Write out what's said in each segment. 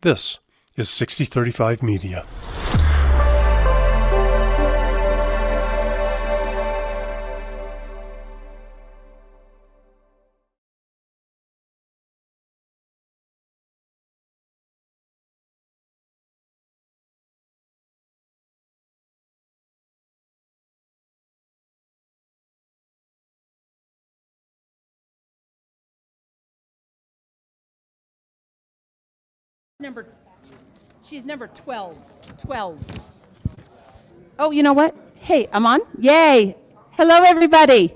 This is 6035 Media. She's number 12. 12. Oh, you know what? Hey, I'm on. Yay. Hello, everybody.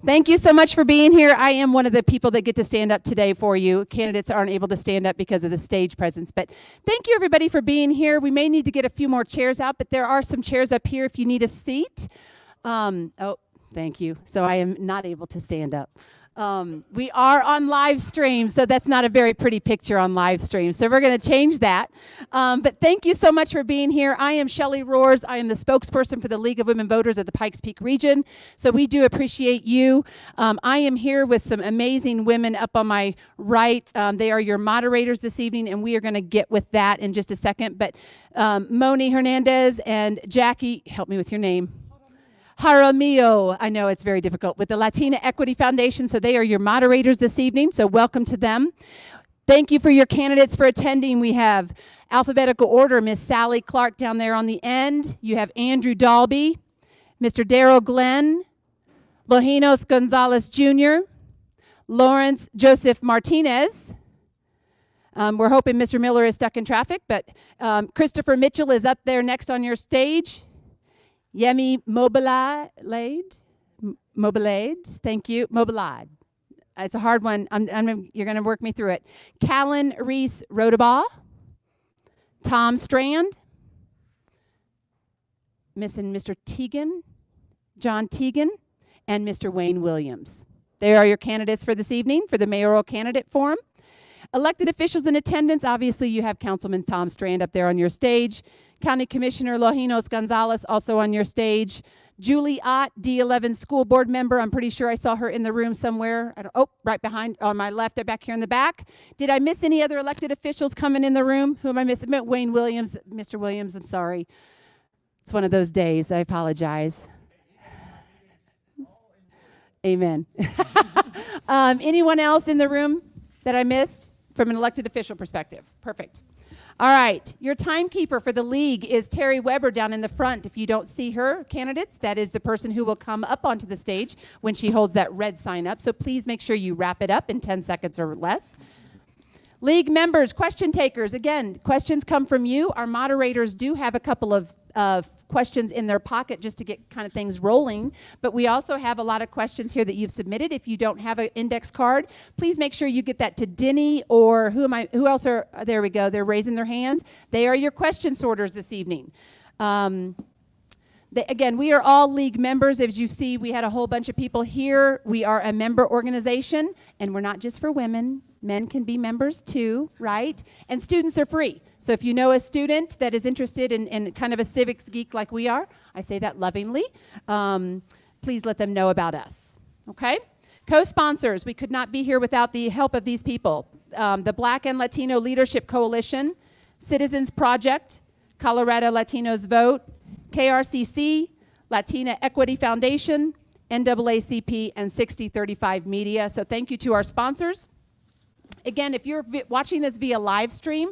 Thank you so much for being here. I am one of the people that get to stand up today for you. Candidates aren't able to stand up because of the stage presence. But thank you, everybody, for being here. We may need to get a few more chairs out, but there are some chairs up here if you need a seat. Oh, thank you. So I am not able to stand up. We are on live stream, so that's not a very pretty picture on live stream. So we're going to change that. But thank you so much for being here. I am Shelley Roars. I am the spokesperson for the League of Women Voters of the Pikes Peak Region. So we do appreciate you. I am here with some amazing women up on my right. They are your moderators this evening, and we are going to get with that in just a second. But Moni Hernandez and Jackie, help me with your name. Jaramillo, I know it's very difficult, with the Latina Equity Foundation. So they are your moderators this evening, so welcome to them. Thank you for your candidates for attending. We have alphabetical order, Miss Sally Clark down there on the end. You have Andrew Dalby, Mr. Daryl Glenn, Lojinos Gonzalez Jr., Lawrence Joseph Martinez. We're hoping Mr. Miller is stuck in traffic, but Christopher Mitchell is up there next on your stage. Yemi Mobilade, thank you, Mobilade. It's a hard one. You're going to work me through it. Callan Reese Rodabaugh, Tom Strand, Miss and Mr. Teagan, John Teagan, and Mr. Wayne Williams. There are your candidates for this evening for the Mayoral Candidate Forum. Elected officials in attendance, obviously you have Councilman Tom Strand up there on your stage. County Commissioner Lojinos Gonzalez also on your stage. Julie Ott, D11 school board member. I'm pretty sure I saw her in the room somewhere. Right behind, on my left, back here in the back. Did I miss any other elected officials coming in the room? Who am I missing? Wayne Williams, Mr. Williams, I'm sorry. It's one of those days, I apologize. Amen. Anyone else in the room that I missed from an elected official perspective? Perfect. All right, your timekeeper for the league is Terry Weber down in the front. If you don't see her, candidates, that is the person who will come up onto the stage when she holds that red sign up. So please make sure you wrap it up in 10 seconds or less. League members, question takers. Again, questions come from you. Our moderators do have a couple of questions in their pocket just to get kind of things rolling. But we also have a lot of questions here that you've submitted. If you don't have an index card, please make sure you get that to Denny or who else are, there we go, they're raising their hands. They are your question sorters this evening. Again, we are all league members. As you see, we had a whole bunch of people here. We are a member organization, and we're not just for women. Men can be members too, right? And students are free. So if you know a student that is interested in kind of a civics geek like we are, I say that lovingly, please let them know about us, okay? Co-sponsors, we could not be here without the help of these people. The Black and Latino Leadership Coalition, Citizens Project, Colorado Latinos Vote, KRCC, Latina Equity Foundation, NAACP, and 6035 Media. So thank you to our sponsors. Again, if you're watching this via live stream,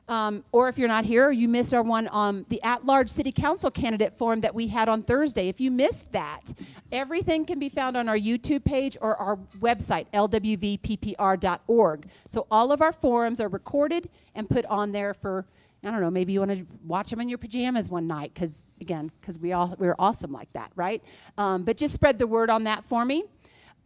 or if you're not here, or you missed our one on the at-large city council candidate forum that we had on Thursday. If you missed that, everything can be found on our YouTube page or our website, lwvppr.org. So all of our forums are recorded and put on there for, I don't know, maybe you want to watch them in your pajamas one night, because we're awesome like that, right? But just spread the word on that for me.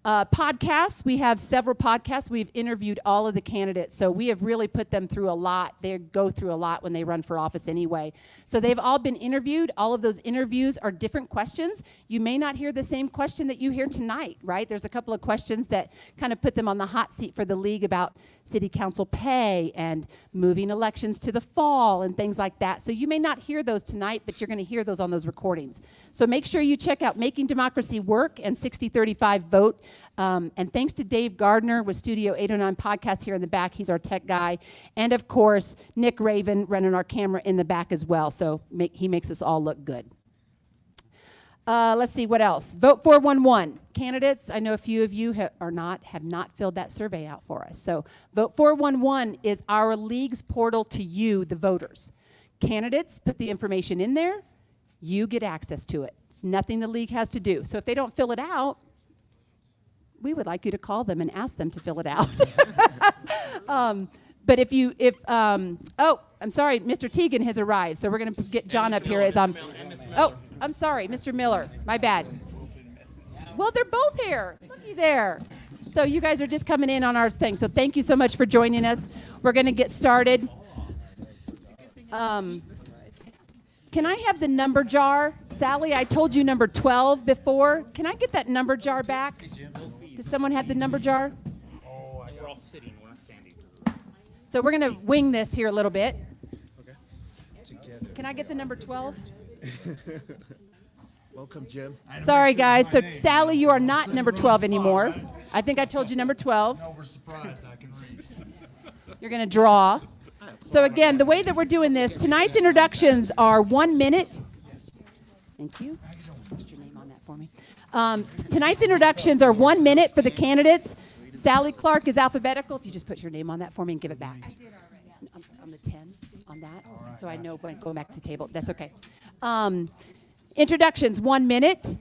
Podcasts, we have several podcasts. We've interviewed all of the candidates, so we have really put them through a lot. They go through a lot when they run for office anyway. So they've all been interviewed. All of those interviews are different questions. You may not hear the same question that you hear tonight, right? There's a couple of questions that kind of put them on the hot seat for the league about city council pay and moving elections to the fall and things like that. So you may not hear those tonight, but you're going to hear those on those recordings. So make sure you check out Making Democracy Work and 6035 Vote. And thanks to Dave Gardner with Studio 809 Podcast here in the back. He's our tech guy. And, of course, Nick Raven running our camera in the back as well. So he makes us all look good. Let's see, what else? Vote 411. Candidates, I know a few of you have not filled that survey out for us. So Vote 411 is our league's portal to you, the voters. Candidates put the information in there. You get access to it. It's nothing the league has to do. So if they don't fill it out, we would like you to call them and ask them to fill it out. But oh, I'm sorry, Mr. Teagan has arrived. So we're going to get John up here as I'm, oh, I'm sorry, Mr. Miller, my bad. Well, they're both here. Looky there. So you guys are just coming in on our thing. So thank you so much for joining us. We're going to get started. Can I have the number jar? Sally, I told you number 12 before. Can I get that number jar back? Does someone have the number jar? Oh, we're all sitting, we're not standing. So we're going to wing this here a little bit. Okay. Can I get the number 12? Welcome, Jim. Sorry, guys. So, Sally, you are not number 12 anymore. I think I told you number 12. No, we're surprised. I can read. You're going to draw. So, again, the way that we're doing this, tonight's introductions are 1 minute. Thank you. Put your name on that for me. Tonight's introductions are 1 minute for the candidates. Sally Clark is alphabetical. If you just put your name on that for me and give it back. I did already. On the 10 on that, so I know when going back to the table. That's okay. Introductions, 1 minute.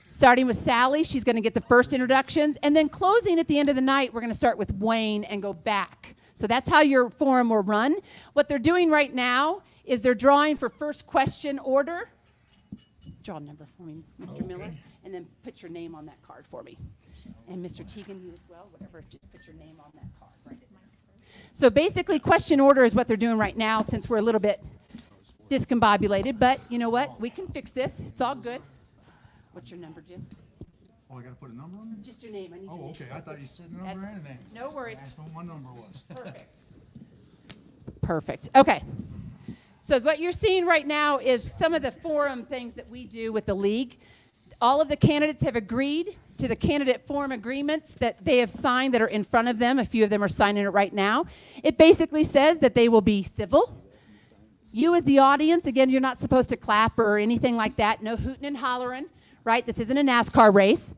Starting with Sally, she's going to get the first introductions. And then closing at the end of the night, we're going to start with Wayne and go back. So that's how your forum will run. What they're doing right now is they're drawing for first question order. Draw a number for me, Mr. Miller, and then put your name on that card for me. And Mr. Teagan, you as well, whatever, just put your name on that card. Right. So basically, question order is what they're doing right now since we're a little bit discombobulated, but you know what? We can fix this. It's all good. What's your number, Jim? Oh, I got to put a number on it? Just your name. I need your Oh, name. okay. I thought you said number That's- and a name. no worries. That's what my number was. Perfect. Perfect. Okay. So what you're seeing right now is some of the forum things that we do with the league. All of the candidates have agreed to the candidate forum agreements that they have signed that are in front of them. A few of them are signing it right now. It basically says that they will be civil. You as the audience, again, you're not supposed to clap or anything like that. No hooting and hollering, right? This isn't a NASCAR race,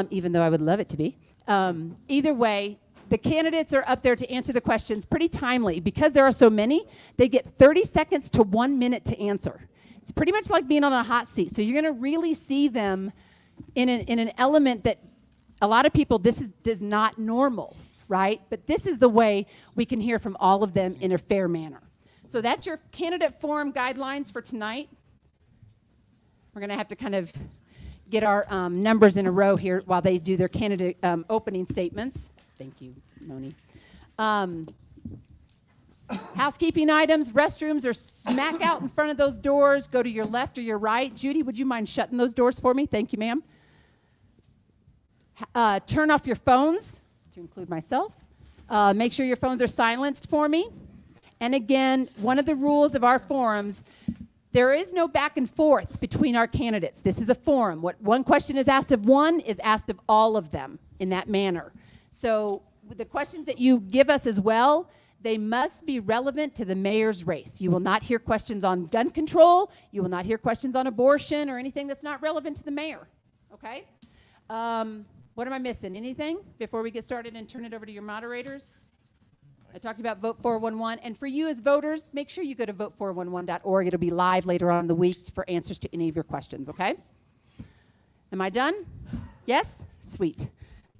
even though I would love it to be. Either way, the candidates are up there to answer the questions pretty timely. Because there are so many, they get 30 seconds to 1 minute to answer. It's pretty much like being on a hot seat. So you're going to really see them in an element that a lot of people, this is not normal, right? But this is the way we can hear from all of them in a fair manner. So that's your candidate forum guidelines for tonight. We're going to have to kind of get our numbers in a row here while they do their candidate opening statements. Thank you, Moni. Housekeeping items, restrooms are smack out in front of those doors. Go to your left or your right. Judy, would you mind shutting those doors for me? Thank you, ma'am. Turn off your phones, to include myself. Make sure your phones are silenced for me. And again, one of the rules of our forums, there is no back and forth between our candidates. This is a forum. What one question is asked of one is asked of all of them in that manner. So with the questions that you give us as well, they must be relevant to the mayor's race. You will not hear questions on gun control. You will not hear questions on abortion or anything that's not relevant to the mayor. Okay? What am I missing? Anything before we get started and turn it over to your moderators? I talked about Vote 411. And for you as voters, make sure you go to vote411.org. It'll be live later on in the week for answers to any of your questions, okay? Am I done? Yes? Sweet.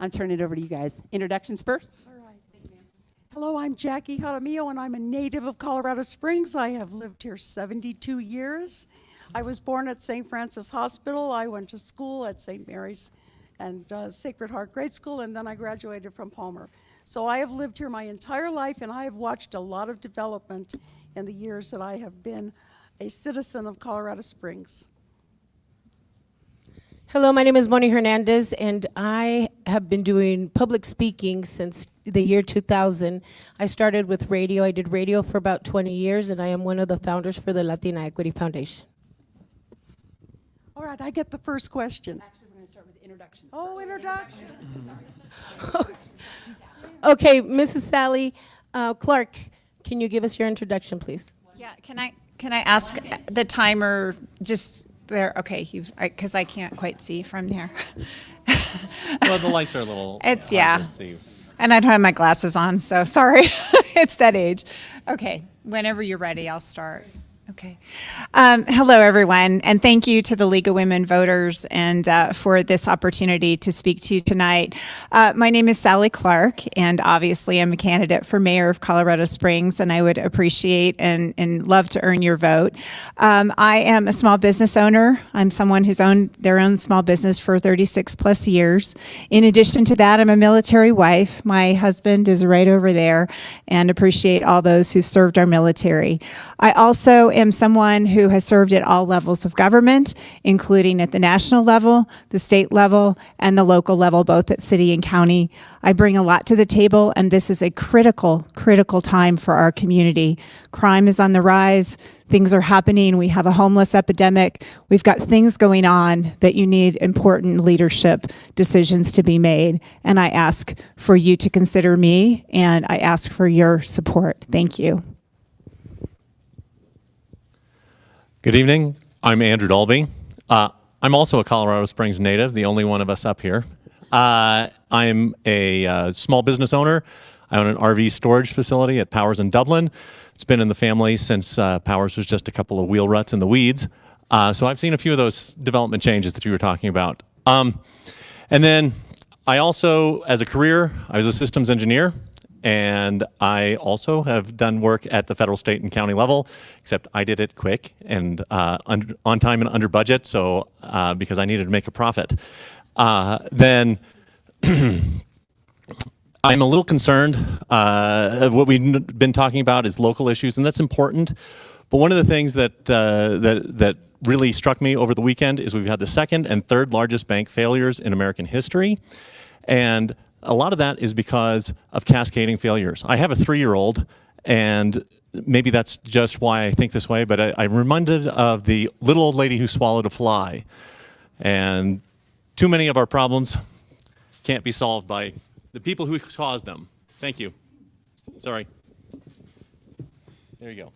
I'm turning it over to you guys. Introductions first. All right. Hello, I'm Jackie Jaramillo, and I'm a native of Colorado Springs. I have lived here 72 years. I was born at St. Francis Hospital. I went to school at St. Mary's and Sacred Heart Grade School, and then I graduated from Palmer. So I have lived here my entire life, and I have watched a lot of development in the years that I have been a citizen of Colorado Springs. Hello, my name is Moni Hernandez, and I have been doing public speaking since the year 2000. I started with radio. I did radio for about 20 years, and I am one of the founders for the Latina Equity Foundation. All right, I get the first question. Actually, we're going to start with introductions. Oh, introduction. Okay, Mrs. Sally Clark, can you give us your introduction, please? Yeah, can I ask the timer just there? Okay, because I can't quite see from there. Well, the lights are a little. It's hard yeah, to see. and I don't have my glasses on, so sorry. It's that age. Okay, whenever you're ready, I'll start. Okay. Hello, everyone, and thank you to the League of Women Voters and for this opportunity to speak to you tonight. My name is Sally Clark, and obviously I'm a candidate for mayor of Colorado Springs, and I would appreciate and love to earn your vote. I am a small business owner. I'm someone who's owned their own small business for 36 plus years. In addition to that, I'm a military wife. My husband is right over there, and appreciate all those who served our military. I also am someone who has served at all levels of government, including at the national level, the state level, and the local level, both at city and county. I bring a lot to the table, and this is a critical time for our community. Crime is on the rise. Things are happening. We have a homeless epidemic. We've got things going on that you need important leadership decisions to be made. And I ask for you to consider me, and I ask for your support. Thank you. Good evening. I'm Andrew Dolby. I'm also a Colorado Springs native, the only one of us up here. I'm a small business owner. I own an RV storage facility at Powers in Dublin. It's been in the family since Powers was just a couple of wheel ruts in the weeds. So I've seen a few of those development changes that you were talking about. And then I also, as a career, I was a systems engineer. And I also have done work at the federal, state, and county level, except I did it quick and on time and under budget, so because I needed to make a profit. Then I'm a little concerned. What we've been talking about is local issues, and that's important. But one of the things that really struck me over the weekend is we've had the second and third largest bank failures in American history, and a lot of that is because of cascading failures. I have a 3-year-old, and maybe that's just why I think this way, but I'm reminded of the little old lady who swallowed a fly. And too many of our problems can't be solved by the people who caused them. Thank you. Sorry. There you go.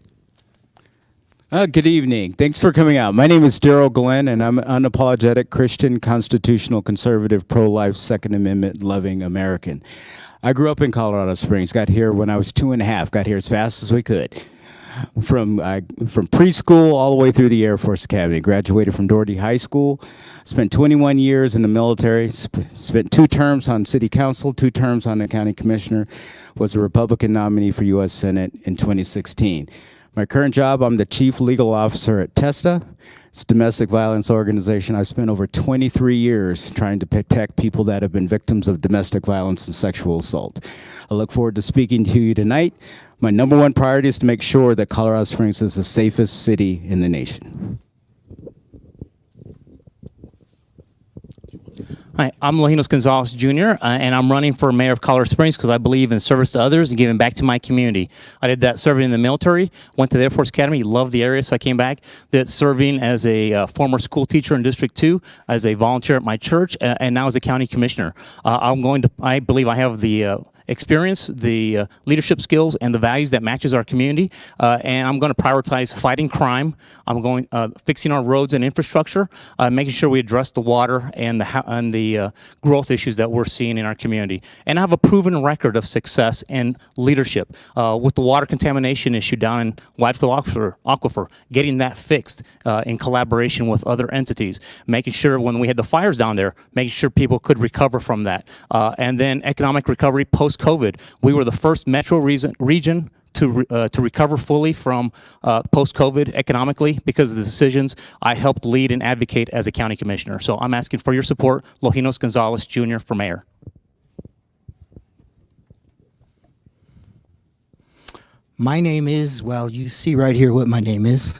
Good evening. Thanks for coming out. My name is Daryl Glenn, and I'm an unapologetic Christian, constitutional, conservative, pro-life, Second Amendment loving American. I grew up in Colorado Springs, got here when I was 2.5, got here as fast as we could. From preschool all the way through the Air Force Academy. Graduated from Doherty High School. Spent 21 years in the military. Spent 2 terms on city council, 2 terms on the county commissioner. Was a Republican nominee for U.S. Senate in 2016. My current job, I'm the chief legal officer at TESTA. It's a domestic violence organization. I spent over 23 years trying to protect people that have been victims of domestic violence and sexual assault. I look forward to speaking to you tonight. My number 1 priority is to make sure that Colorado Springs is the safest city in the nation. Hi, I'm Lojinos Gonzalez Jr., and I'm running for mayor of Colorado Springs because I believe in service to others and giving back to my community. I did that serving in the military, went to the Air Force Academy, loved the area, so I came back. Did serving as a former school teacher in District 2, as a volunteer at my church, and now as a county commissioner. I believe I have the experience, the leadership skills, and the values that matches our community. And I'm going to prioritize fighting crime. I'm going fixing our roads and infrastructure, making sure we address the water and the growth issues that we're seeing in our community. And I have a proven record of success in leadership with the water contamination issue down in Whiteville Aquifer, getting that fixed in collaboration with other entities, making sure when we had the fires down there, making sure people could recover from that. And then economic recovery post-COVID. We were the first metro region to recover fully from post-COVID economically because of the decisions I helped lead and advocate as a county commissioner. So I'm asking for your support, Lojinos Gonzalez Jr. for mayor. My name is, well, you see right here what my name is.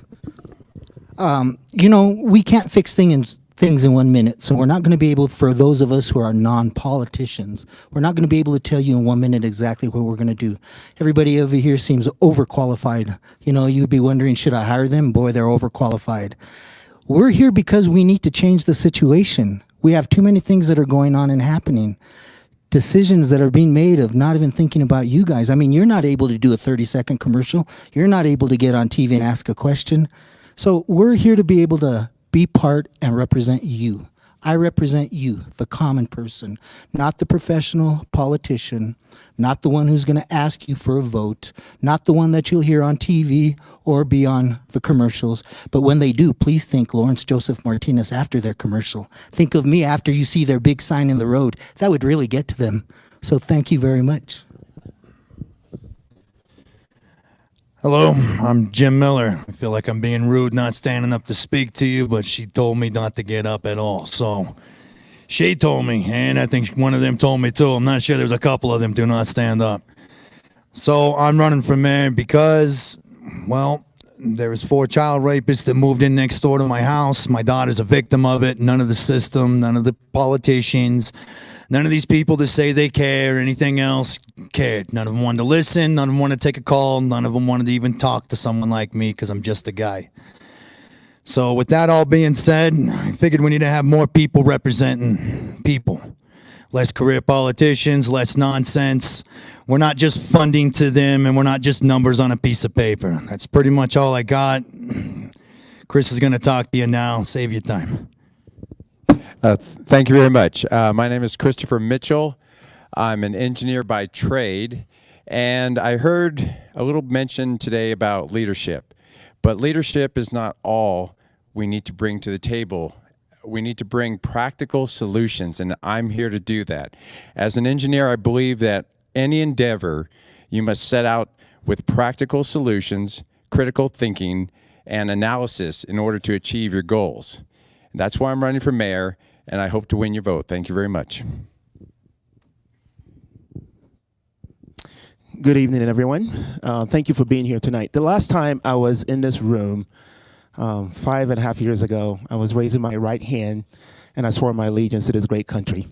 You know, we can't fix things in 1 minute, so we're not going to be able, for those of us who are non-politicians, we're not going to be able to tell you in 1 minute exactly what we're going to do. Everybody over here seems overqualified. You know, you'd be wondering, should I hire them? Boy, they're overqualified. We're here because we need to change the situation. We have too many things that are going on and happening. Decisions that are being made of not even thinking about you guys. I mean, you're not able to do a 30-second commercial. You're not able to get on TV and ask a question. So we're here to be able to be part and represent you. I represent you, the common person, not the professional politician, not the one who's going to ask you for a vote, not the one that you'll hear on TV or be on the commercials. But when they do, please think Lawrence Joseph Martinez after their commercial. Think of me after you see their big sign in the road. That would really get to them. So thank you very much. Hello, I'm Jim Miller. I feel like I'm being rude not standing up to speak to you, but she told me not to get up at all. So she told me, and I think one of them told me too. I'm not sure, there's a couple of them, do not stand up. So I'm running for mayor because, well, there was 4 child rapists that moved in next door to my house. My daughter's a victim of it. None of the system, none of the politicians, none of these people that say they care or anything else cared. None of them wanted to listen. None of them wanted to take a call. None of them wanted to even talk to someone like me because I'm just a guy. So with that all being said, I figured we need to have more people representing people. Less career politicians, less nonsense. We're not just funding to them, and we're not just numbers on a piece of paper. That's pretty much all I got. Chris is going to talk to you now. Save your time. Thank you very much. My name is Christopher Mitchell. I'm an engineer by trade, and I heard a little mention today about leadership. But leadership is not all we need to bring to the table. We need to bring practical solutions, and I'm here to do that. As an engineer, I believe that any endeavor, you must set out with practical solutions, critical thinking, and analysis in order to achieve your goals. That's why I'm running for mayor, and I hope to win your vote. Thank you very much. Good evening, everyone. Thank you for being here tonight. The last time I was in this room, 5.5 years ago, I was raising my right hand, and I swore my allegiance to this great country.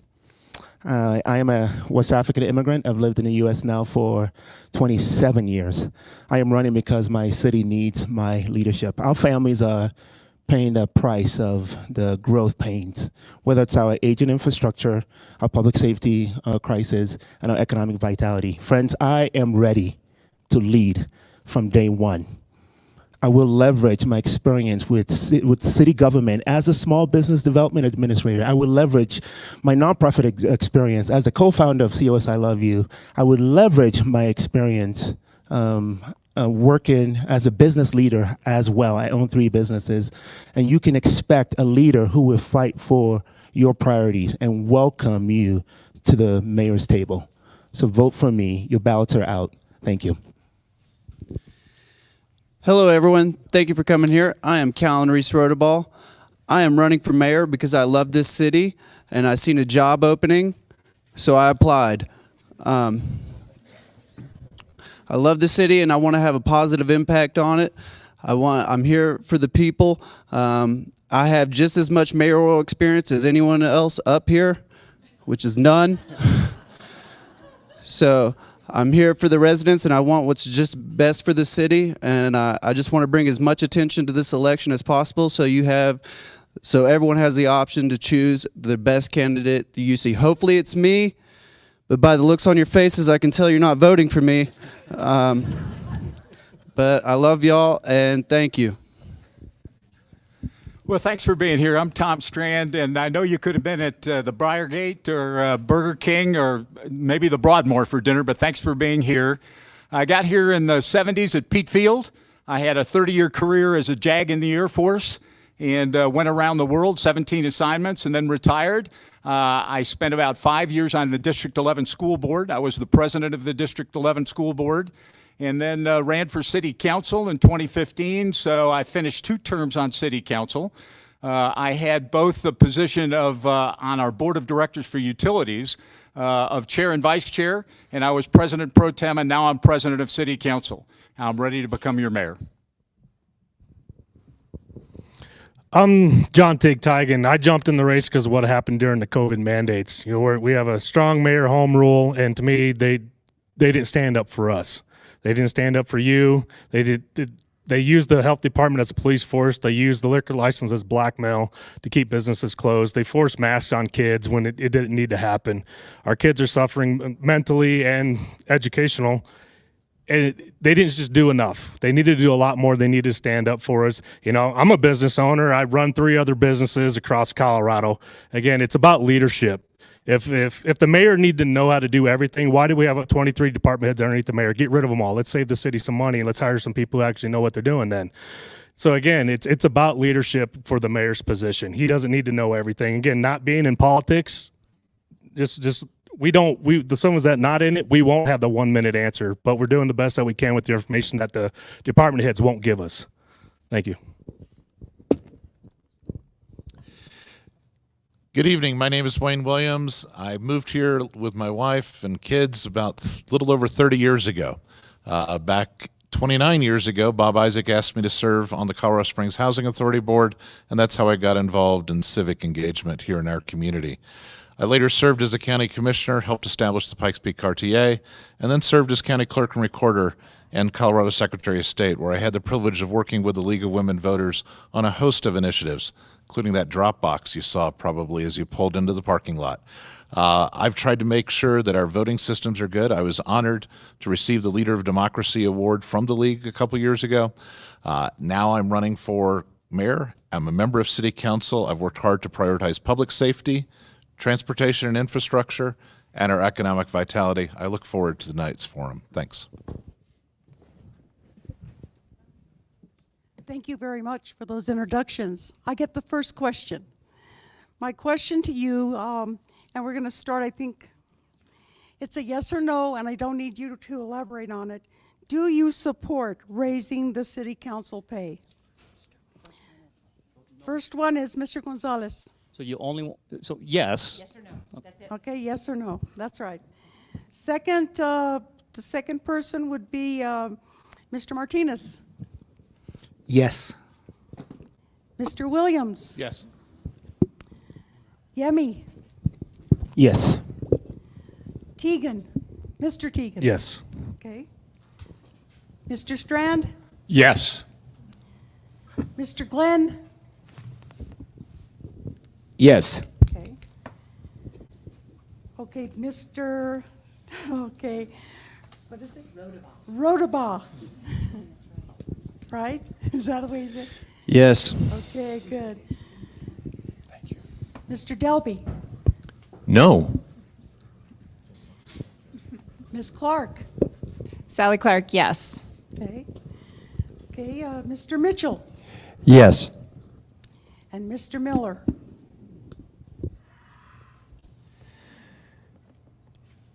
I am a West African immigrant. I've lived in the U.S. now for 27 years. I am running because my city needs my leadership. Our families are paying the price of the growth pains, whether it's our aging infrastructure, our public safety crisis, and our economic vitality. Friends, I am ready to lead from day one. I will leverage my experience with city government as a small business development administrator. I will leverage my nonprofit experience as a co-founder of COS I Love You. I would leverage my experience working as a business leader as well. I own 3 businesses, and you can expect a leader who will fight for your priorities and welcome you to the mayor's table. So vote for me. Your ballots are out. Thank you. Hello, everyone. Thank you for coming here. I am Callan Reese-Rodeball. I am running for mayor because I love this city, and I seen a job opening, so I applied. I love the city, and I want to have a positive impact on it. I'm here for the people. I have just as much mayoral experience as anyone else up here, which is none. So I'm here for the residents, and I want what's just best for the city, and I just want to bring as much attention to this election as possible so everyone has the option to choose the best candidate you see. Hopefully it's me, but by the looks on your faces, I can tell you're not voting for me. But I love y'all, and thank you. Well, thanks for being here. I'm Tom Strand, and I know you could have been at the Briargate or Burger King or maybe the Broadmoor for dinner, but thanks for being here. I got here in the 70s at Pete Field. I had a 30-year career as a JAG in the Air Force and went around the world, 17 assignments, and then retired. I spent about 5 years on the District 11 School Board. I was the president of the District 11 School Board, and then ran for City Council in 2015, so I finished 2 terms on City Council. I had both the position of, on our Board of Directors for Utilities, of Chair and Vice Chair, and I was President Pro Tem, and now I'm President of City Council. I'm ready to become your mayor. I'm John Tig-Tigan. I jumped in the race because of what happened during the COVID mandates. You know, we have a strong mayor home rule, and to me, they didn't stand up for us. They didn't stand up for you. They they use the health department as a police force. They use the liquor license as blackmail to keep businesses closed. They force masks on kids when it didn't need to happen. Our kids are suffering mentally and educational. And they didn't just do enough. They needed to do a lot more. They needed to stand up for us. You know, I'm a business owner. I run 3 other businesses across Colorado. Again, it's about leadership. If the mayor need to know how to do everything, why do we have 23 department heads underneath the mayor? Get rid of them all. Let's save the city some money and let's hire some people who actually know what they're doing then. So again, it's about leadership for the mayor's position. He doesn't need to know everything. Again, not being in politics, someone's that not in it, we won't have the 1-minute answer, but we're doing the best that we can with the information that the department heads won't give us. Thank you. Good evening. My name is Wayne Williams. I moved here with my wife and kids about a little over 30 years ago. Back 29 years ago, Bob Isaac asked me to serve on the Colorado Springs Housing Authority Board, and that's how I got involved in civic engagement here in our community. I later served as a county commissioner, helped establish the Pikes Peak RTA, and then served as county clerk and recorder and Colorado Secretary of State, where I had the privilege of working with the League of Women Voters on a host of initiatives, including that drop box you saw probably as you pulled into the parking lot. I've tried to make sure that our voting systems are good. I was honored to receive the Leader of Democracy Award from the League a couple years ago. Now I'm running for mayor. I'm a member of City Council. I've worked hard to prioritize public safety, transportation and infrastructure, and our economic vitality. I look forward to tonight's forum. Thanks. Thank you very much for those introductions. I get the first question. My question to you, and we're going to start, I think, it's a yes or no, and I don't need you to elaborate on it. Do you support raising the city council pay? First one is Mr. Gonzalez. So yes. Yes or no? That's it. Okay, yes or no, that's right. Second, the second person would be Mr. Martinez. Yes. Mr. Williams. Yes. Yemi. Yes. Teagan. Mr. Teagan. Yes. Okay. Mr. Strand. Yes. Mr. Glenn. Yes. Okay. Okay, Mr. Okay. What is it? Rodabaugh. Right? Is that the way you say it? Yes. Okay, good. Thank you. Mr. Delby. No. Ms. Clark. Sally Clark, yes. Okay. Okay, Mr. Mitchell. Yes. And Mr. Miller.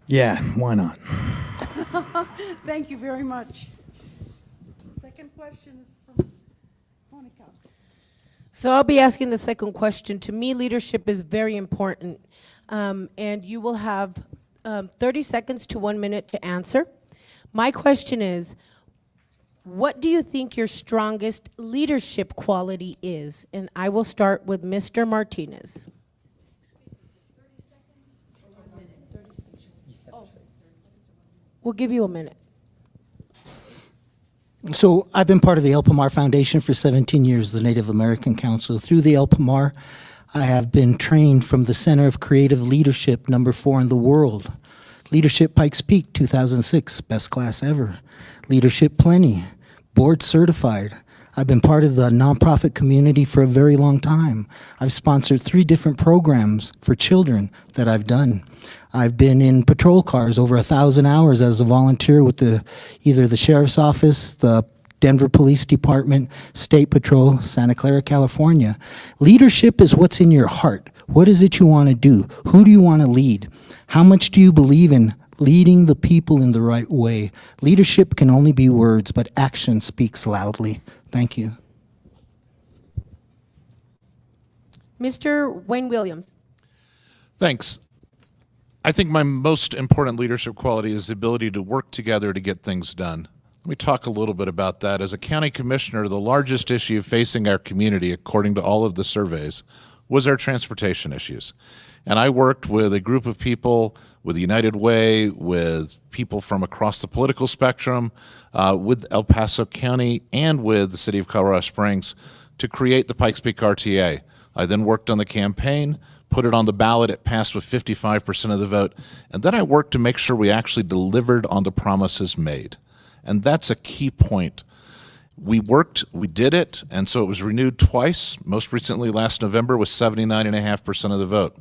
Yeah, why not? Thank you very much. Second question is from Monica. So I'll be asking the second question. To me, leadership is very important. And you will have 30 seconds to 1 minute to answer. My question is, what do you think your strongest leadership quality is? And I will start with Mr. Martinez. We'll give you a minute. So I've been part of the El Pomar Foundation for 17 years, the Native American Council. Through the El Pomar, I have been trained from the Center of Creative Leadership, #4 in the world. Leadership Pikes Peak, 2006, best class ever. Leadership Plenty, board certified. I've been part of the nonprofit community for a very long time. I've sponsored 3 different programs for children that I've done. I've been in patrol cars over 1,000 hours as a volunteer with either the Sheriff's Office, the Denver Police Department, State Patrol, Santa Clara, California. Leadership is what's in your heart. What is it you want to do? Who do you want to lead? How much do you believe in leading the people in the right way? Leadership can only be words, but action speaks loudly. Thank you. Mr. Wayne Williams. Thanks. I think my most important leadership quality is the ability to work together to get things done. Let me talk a little bit about that. As a county commissioner, the largest issue facing our community, according to all of the surveys, was our transportation issues. And I worked with a group of people with United Way, with people from across the political spectrum, with El Paso County, and with the city of Colorado Springs to create the Pikes Peak RTA. I then worked on the campaign, put it on the ballot, it passed with 55% of the vote, and then I worked to make sure we actually delivered on the promises made. And that's a key point. We worked, we did it, and so it was renewed twice, most recently last November with 79.5% of the vote.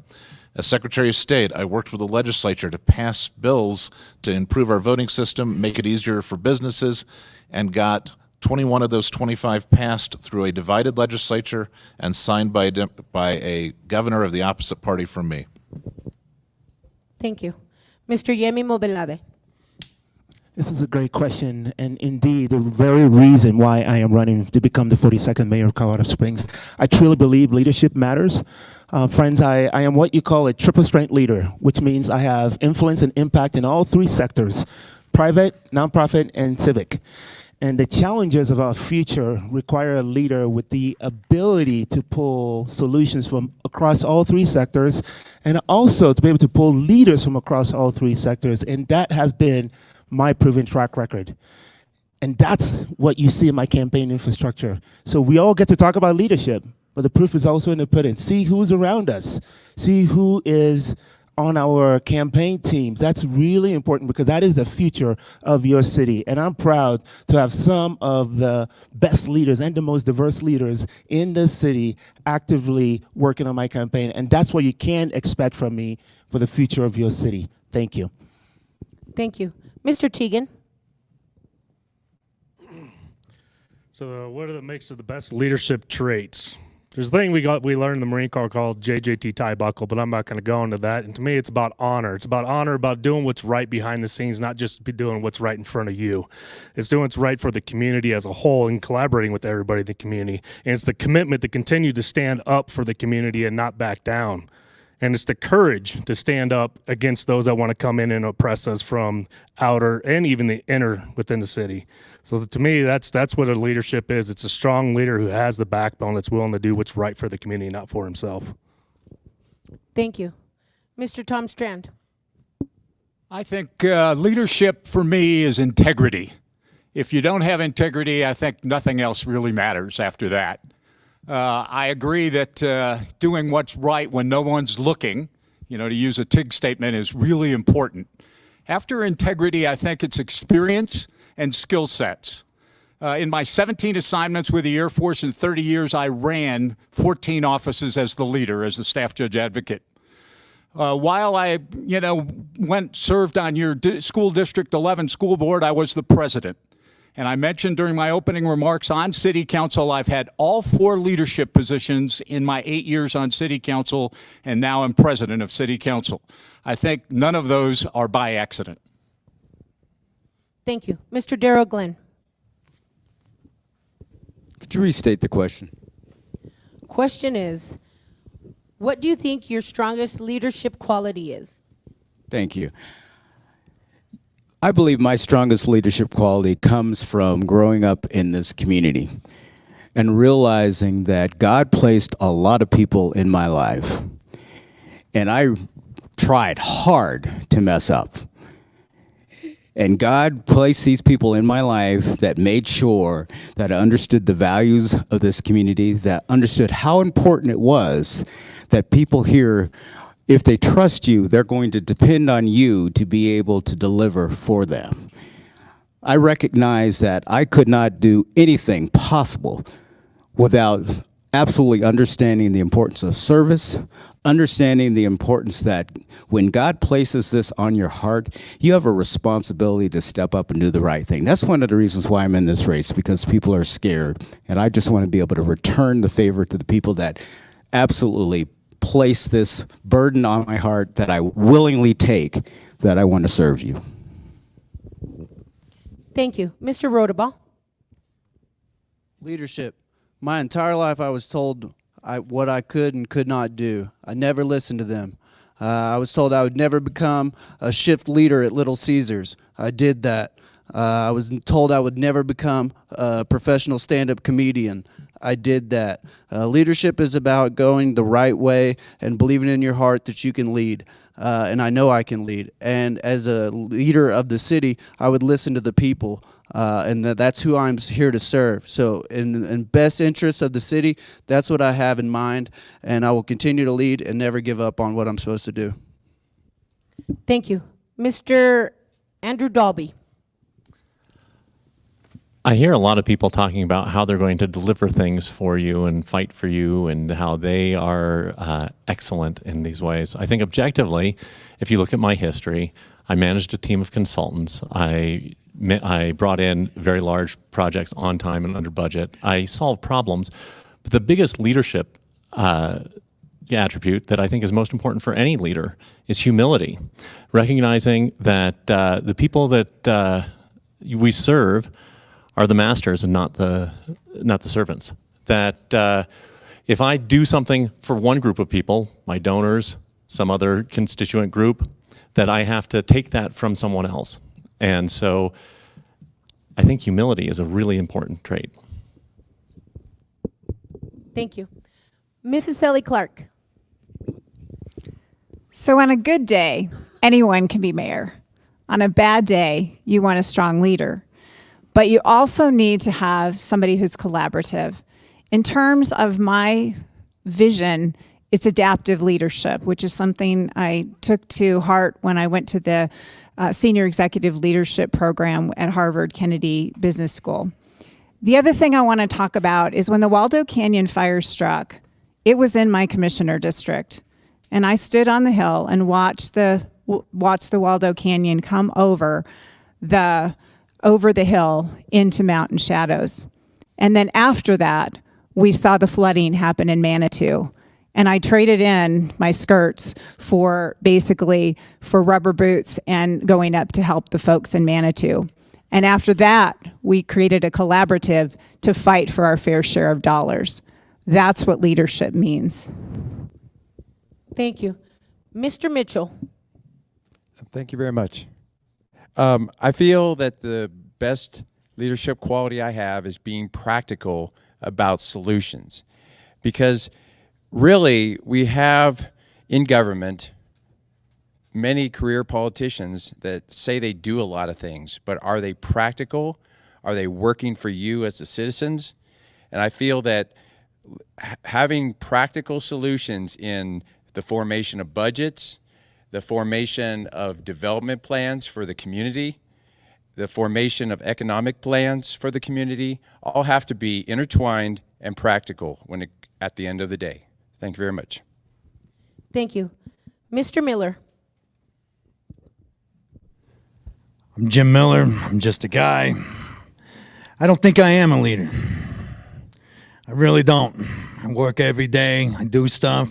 As Secretary of State, I worked with the legislature to pass bills to improve our voting system, make it easier for businesses, and got 21 of those 25 passed through a divided legislature and signed by a governor of the opposite party from me. Thank you. Mr. Yemi Mobilade. This is a great question, and indeed, the very reason why I am running to become the 42nd mayor of Colorado Springs. I truly believe leadership matters. Friends, I am what you call a triple strength leader, which means I have influence and impact in all three sectors: private, nonprofit, and civic. And the challenges of our future require a leader with the ability to pull solutions from across all three sectors, and also to be able to pull leaders from across all three sectors. And that has been my proven track record. And that's what you see in my campaign infrastructure. So we all get to talk about leadership, but the proof is also in the pudding. See who's around us. See who is on our campaign teams. That's really important because that is the future of your city. And I'm proud to have some of the best leaders and the most diverse leaders in the city actively working on my campaign. And that's what you can expect from me for the future of your city. Thank you. Thank you. Mr. Teagan. So what are the mix of the best leadership traits? There's a thing we learned in the Marine Corps called JJT tie buckle, but I'm not going to go into that. And to me, it's about honor. It's about honor, about doing what's right behind the scenes, not just be doing what's right in front of you. It's doing what's right for the community as a whole and collaborating with everybody in the community. And it's the commitment to continue to stand up for the community and not back down. And it's the courage to stand up against those that want to come in and oppress us from outer and even the inner within the city. So to me, that's what a leadership is. It's a strong leader who has the backbone that's willing to do what's right for the community, not for himself. Thank you. Mr. Tom Strand. I think leadership for me is integrity. If you don't have integrity, I think nothing else really matters after that. I agree that doing what's right when no one's looking, to use a TIG statement, is really important. After integrity, I think it's experience and skill sets. In my 17 assignments with the Air Force in 30 years, I ran 14 offices as the leader, as the staff judge advocate. While I, served on your school district 11 school board, I was the president. And I mentioned during my opening remarks on City Council, I've had all 4 leadership positions in my 8 years on City Council, and now I'm president of City Council. I think none of those are by accident. Thank you. Mr. Darrell Glenn. Could you restate the question? Question is, what do you think your strongest leadership quality is? Thank you. I believe my strongest leadership quality comes from growing up in this community and realizing that God placed a lot of people in my life. And I tried hard to mess up. And God placed these people in my life that made sure that I understood the values of this community, that understood how important it was that people here, if they trust you, they're going to depend on you to be able to deliver for them. I recognize that I could not do anything possible without absolutely understanding the importance of service, understanding the importance that when God places this on your heart, you have a responsibility to step up and do the right thing. That's one of the reasons why I'm in this race, because people are scared. And I just want to be able to return the favor to the people that absolutely place this burden on my heart that I willingly take, that I want to serve you. Thank you. Mr. Rodabaugh. Leadership. My entire life I was told what I could and could not do. I never listened to them. I was told I would never become a shift leader at Little Caesars. I did that. I was told I would never become a professional stand-up comedian. I did that. Leadership is about going the right way and believing in your heart that you can lead. And I know I can lead. And as a leader of the city, I would listen to the people. And that's who I'm here to serve. So in best interest of the city, that's what I have in mind. And I will continue to lead and never give up on what I'm supposed to do. Thank you. Mr. Andrew Dalby. I hear a lot of people talking about how they're going to deliver things for you and fight for you and how they are excellent in these ways. I think objectively, if you look at my history, I managed a team of consultants. I brought in very large projects on time and under budget. I solved problems. But the biggest leadership attribute that I think is most important for any leader is humility. Recognizing that the people that we serve are the masters and not the servants. That if I do something for one group of people, my donors, some other constituent group, that I have to take that from someone else. And so I think humility is a really important trait. Thank you. Mrs. Ellie Clark. So on a good day, anyone can be mayor. On a bad day, you want a strong leader. But you also need to have somebody who's collaborative. In terms of my vision, it's adaptive leadership, which is something I took to heart when I went to the Senior Executive Leadership Program at Harvard Kennedy Business School. The other thing I want to talk about is when the Waldo Canyon fire struck, it was in my commissioner district. And I stood on the hill and watched the Waldo Canyon come over the hill into mountain shadows. And then after that, we saw the flooding happen in Manitou. And I traded in my skirts for rubber boots and going up to help the folks in Manitou. And after that, we created a collaborative to fight for our fair share of dollars. That's what leadership means. Thank you. Mr. Mitchell. Thank you very much. I feel that the best leadership quality I have is being practical about solutions. Because really, we have in government many career politicians that say they do a lot of things, but are they practical? Are they working for you as the citizens? And I feel that having practical solutions in the formation of budgets, the formation of development plans for the community, the formation of economic plans for the community, all have to be intertwined and practical at the end of the day. Thank you very much. Thank you. Mr. Miller. I'm Jim Miller. I'm just a guy. I don't think I am a leader. I really don't. I work every day. I do stuff.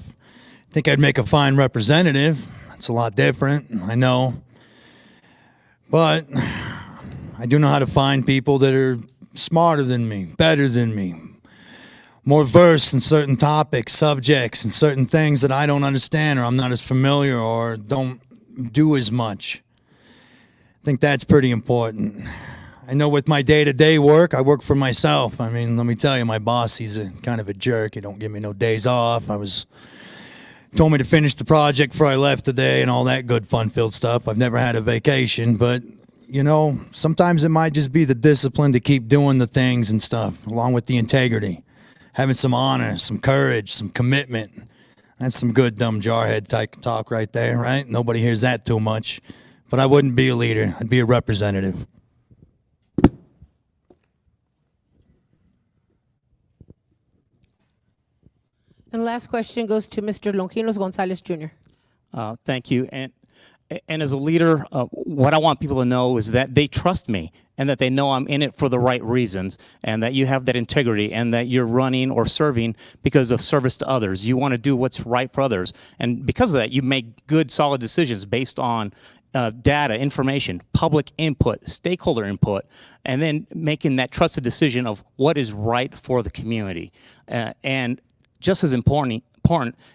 I think I'd make a fine representative. It's a lot different, I know. But I do know how to find people that are smarter than me, better than me, more versed in certain topics, subjects, and certain things that I don't understand or I'm not as familiar or don't do as much. I think that's pretty important. I know with my day-to-day work, I work for myself. I mean, let me tell you, my boss, he's kind of a jerk. He don't give me no days off. Told me to finish the project before I left today and all that good fun-filled stuff. I've never had a vacation, but, you know, sometimes it might just be the discipline to keep doing the things and stuff, along with the integrity. Having some honor, some courage, some commitment. That's some good dumb jarhead type talk right there, right? Nobody hears that too much. But I wouldn't be a leader. I'd be a representative. And the last question goes to Mr. Longinos Gonzalez Jr. Thank you. And as a leader, what I want people to know is that they trust me and that they know I'm in it for the right reasons and that you have that integrity and that you're running or serving because of service to others. You want to do what's right for others. And because of that, you make good, solid decisions based on data, information, public input, stakeholder input, and then making that trusted decision of what is right for the community. And just as important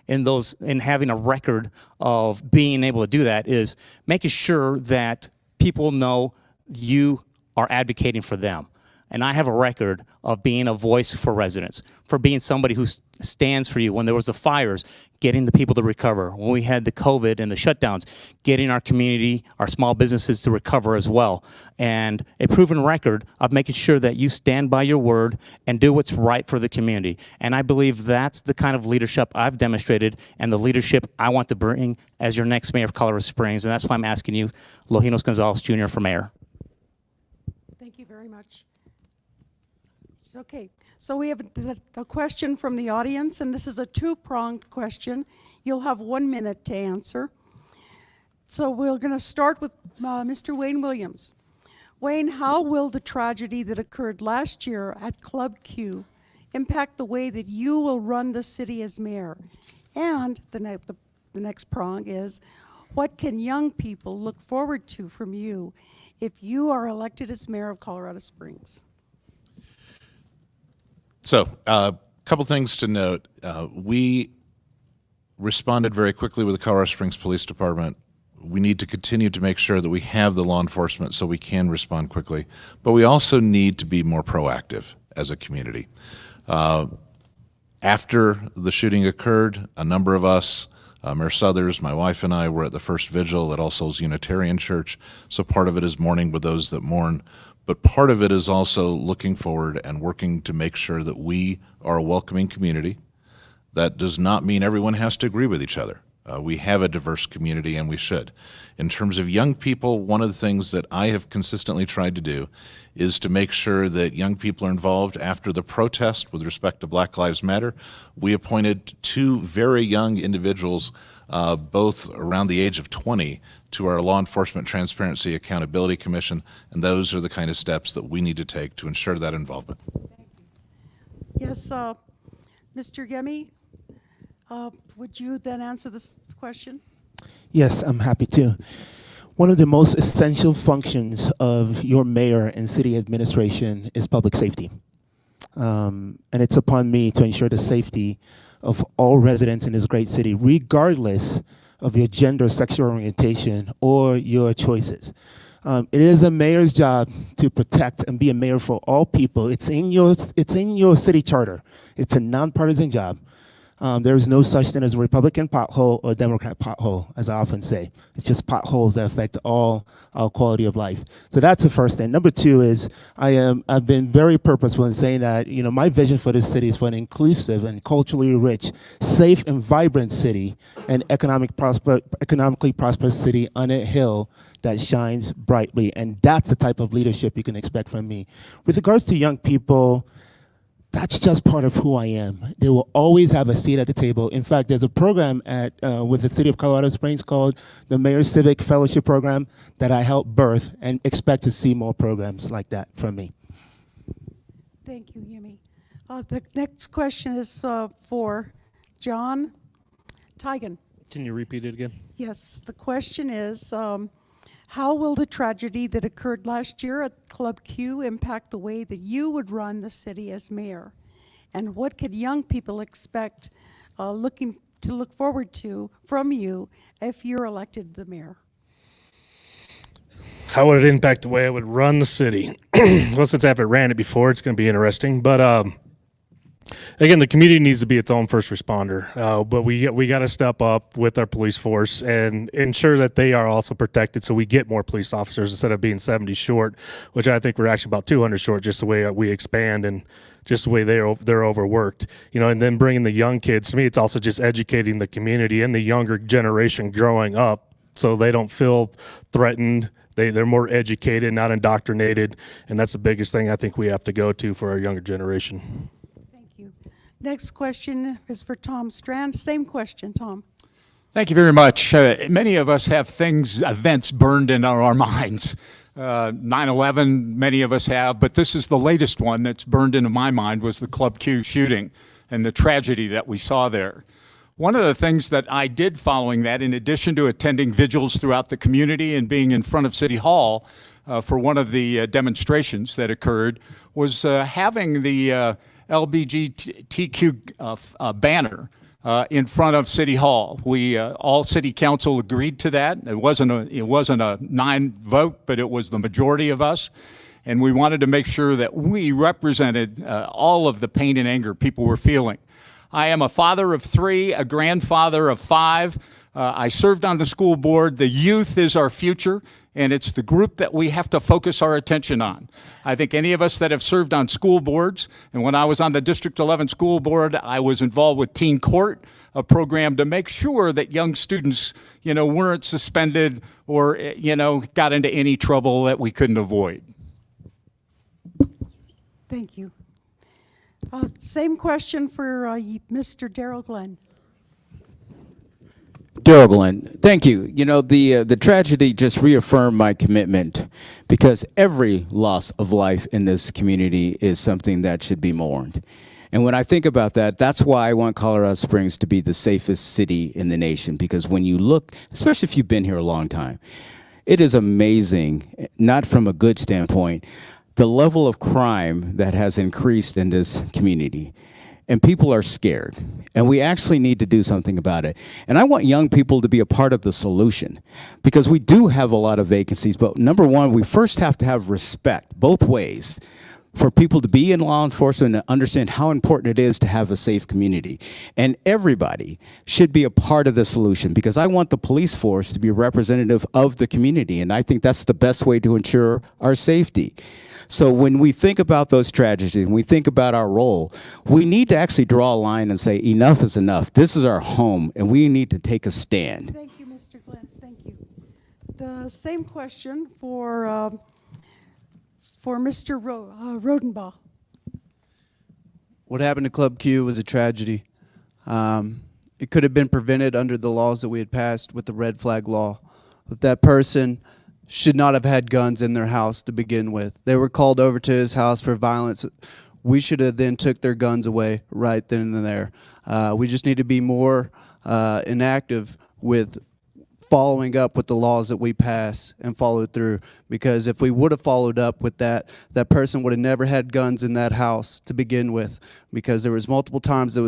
in having a record of being able to do that is making sure that people know you are advocating for them. And I have a record of being a voice for residents, for being somebody who stands for you. When there was the fires, getting the people to recover. When we had the COVID and the shutdowns, getting our community, our small businesses to recover as well. And a proven record of making sure that you stand by your word and do what's right for the community. And I believe that's the kind of leadership I've demonstrated and the leadership I want to bring as your next mayor of Colorado Springs. And that's why I'm asking you, Lojinos Gonzalez Jr. for mayor. Thank you very much. Okay, so we have a question from the audience, and this is a two-pronged question. You'll have 1 minute to answer. So we're going to start with Mr. Wayne Williams. Wayne, how will the tragedy that occurred last year at Club Q impact the way that you will run the city as mayor? And the next prong is, what can young people look forward to from you if you are elected as mayor of Colorado Springs? So, a couple things to note. We responded very quickly with the Colorado Springs Police Department. We need to continue to make sure that we have the law enforcement so we can respond quickly, but we also need to be more proactive as a community. After the shooting occurred, a number of us, Mayor Southers, my wife and I, were at the first vigil at All Souls Unitarian Church, so part of it is mourning with those that mourn. But part of it is also looking forward and working to make sure that we are a welcoming community. That does not mean everyone has to agree with each other. We have a diverse community, and we should. In terms of young people, one of the things that I have consistently tried to do is to make sure that young people are involved. After the protest with respect to Black Lives Matter, we appointed 2 very young individuals, both around the age of 20, to our Law Enforcement Transparency Accountability Commission, and those are the kind of steps that we need to take to ensure that involvement. Yes, Mr. Gemi, would you then answer this question? Yes, I'm happy to. One of the most essential functions of your mayor and city administration is public safety. And it's upon me to ensure the safety of all residents in this great city, regardless of your gender, sexual orientation, or your choices. It is a mayor's job to protect and be a mayor for all people. It's in your city charter. It's a nonpartisan job. There is no such thing as a Republican pothole or a Democrat pothole, as I often say. It's just potholes that affect all our quality of life. So that's the first thing. Number 2 is I've been very purposeful in saying that my vision for this city is for an inclusive and culturally rich, safe and vibrant city, and economically prosperous city on a hill that shines brightly. And that's the type of leadership you can expect from me. With regards to young people, that's just part of who I am. They will always have a seat at the table. In fact, there's a program with the City of Colorado Springs called the Mayor's Civic Fellowship Program that I helped birth, and expect to see more programs like that from me. Thank you, Yemi. The next question is for John Tigan. Can you repeat it again? Yes, the question is, how will the tragedy that occurred last year at Club Q impact the way that you would run the city as mayor? And what could young people expect, look forward to from you if you're elected the mayor? How would it impact the way I would run the city? Well, since I haven't ran it before, it's going to be interesting. But again, the community needs to be its own first responder, but we got to step up with our police force and ensure that they are also protected, so we get more police officers instead of being 70 short, which I think we're actually about 200 short, just the way we expand and just the way they're overworked. And then bringing the young kids. To me, it's also just educating the community and the younger generation growing up, so they don't feel threatened. They're more educated, not indoctrinated, and that's the biggest thing I think we have to go to for our younger generation. Next question is for Tom Strand. Same question, Tom. Thank you very much. Many of us have events burned in our minds. 9/11, many of us have, but this is the latest one that's burned into my mind, was the Club Q shooting and the tragedy that we saw there. One of the things that I did following that, in addition to attending vigils throughout the community and being in front of City Hall for one of the demonstrations that occurred, was having the LGBTQ banner in front of City Hall. We all City Council agreed to that. It wasn't a 9 vote, but it was the majority of us. and we wanted to make sure that we represented all of the pain and anger people were feeling. I am a father of 3, a grandfather of 5. I served on the school board. The youth is our future, and it's the group that we have to focus our attention on. I think any of us that have served on school boards, and when I was on the District 11 school board, I was involved with Teen Court, a program to make sure that young students, weren't suspended or, got into any trouble that we couldn't avoid. Thank you. Same question for Mr. Darrell Glenn. Darrell Glenn, thank you. The tragedy just reaffirmed my commitment, because every loss of life in this community is something that should be mourned. And when I think about that, that's why I want Colorado Springs to be the safest city in the nation, because when you look, especially if you've been here a long time, it is amazing, not from a good standpoint, the level of crime that has increased in this community. And people are scared, and we actually need to do something about it. And I want young people to be a part of the solution, because we do have a lot of vacancies. But number one, we first have to have respect both ways for people to be in law enforcement and understand how important it is to have a safe community. And everybody should be a part of the solution, because I want the police force to be representative of the community, and I think that's the best way to ensure our safety. So when we think about those tragedies and we think about our role, we need to actually draw a line and say enough is enough. This is our home, and we need to take a stand. Thank you, Mr. Glenn. Thank you. The same question for Mr. Rodenbaugh. What happened to Club Q was a tragedy. It could have been prevented under the laws that we had passed with the red flag law. But that person should not have had guns in their house to begin with. They were called over to his house for violence. We should have then took their guns away right then and there. We just need to be more inactive with following up with the laws that we pass and follow through. Because if we would have followed up with that, that person would have never had guns in that house to begin with. Because there was multiple times there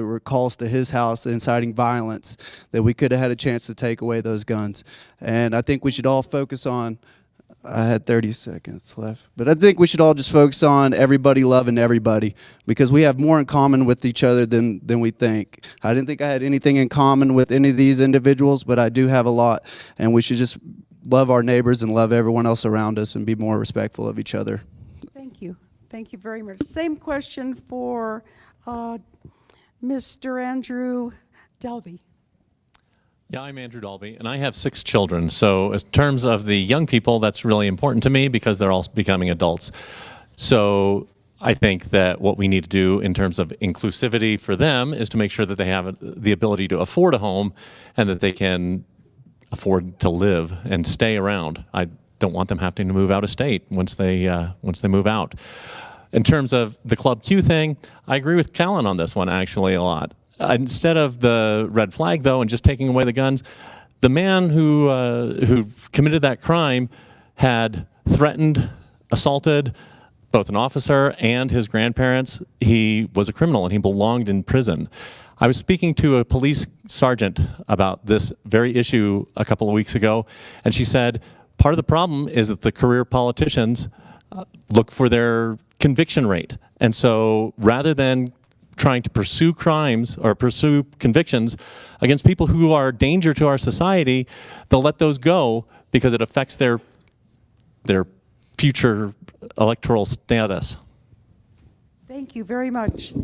were calls to his house inciting violence that we could have had a chance to take away those guns. And I think we should all focus on, I had 30 seconds left, but I think we should all just focus on everybody loving everybody, because we have more in common with each other than we think. I didn't think I had anything in common with any of these individuals, but I do have a lot, and we should just love our neighbors and love everyone else around us and be more respectful of each other. Thank you. Thank you very much. Same question for Mr. Andrew Dalby. Yeah, I'm Andrew Dalby, and I have 6 children. So in terms of the young people, that's really important to me, because they're all becoming adults. So I think that what we need to do in terms of inclusivity for them is to make sure that they have the ability to afford a home and that they can afford to live and stay around. I don't want them having to move out of state once they move out. In terms of the Club Q thing, I agree with Callan on this one actually a lot. Instead of the red flag, though, and just taking away the guns, the man who committed that crime had threatened, assaulted both an officer and his grandparents. He was a criminal, and he belonged in prison. I was speaking to a police sergeant about this very issue a couple of weeks ago, and she said, part of the problem is that the career politicians look for their conviction rate. And so rather than trying to pursue crimes or pursue convictions against people who are a danger to our society, they'll let those go because it affects their future electoral status. Thank you very much.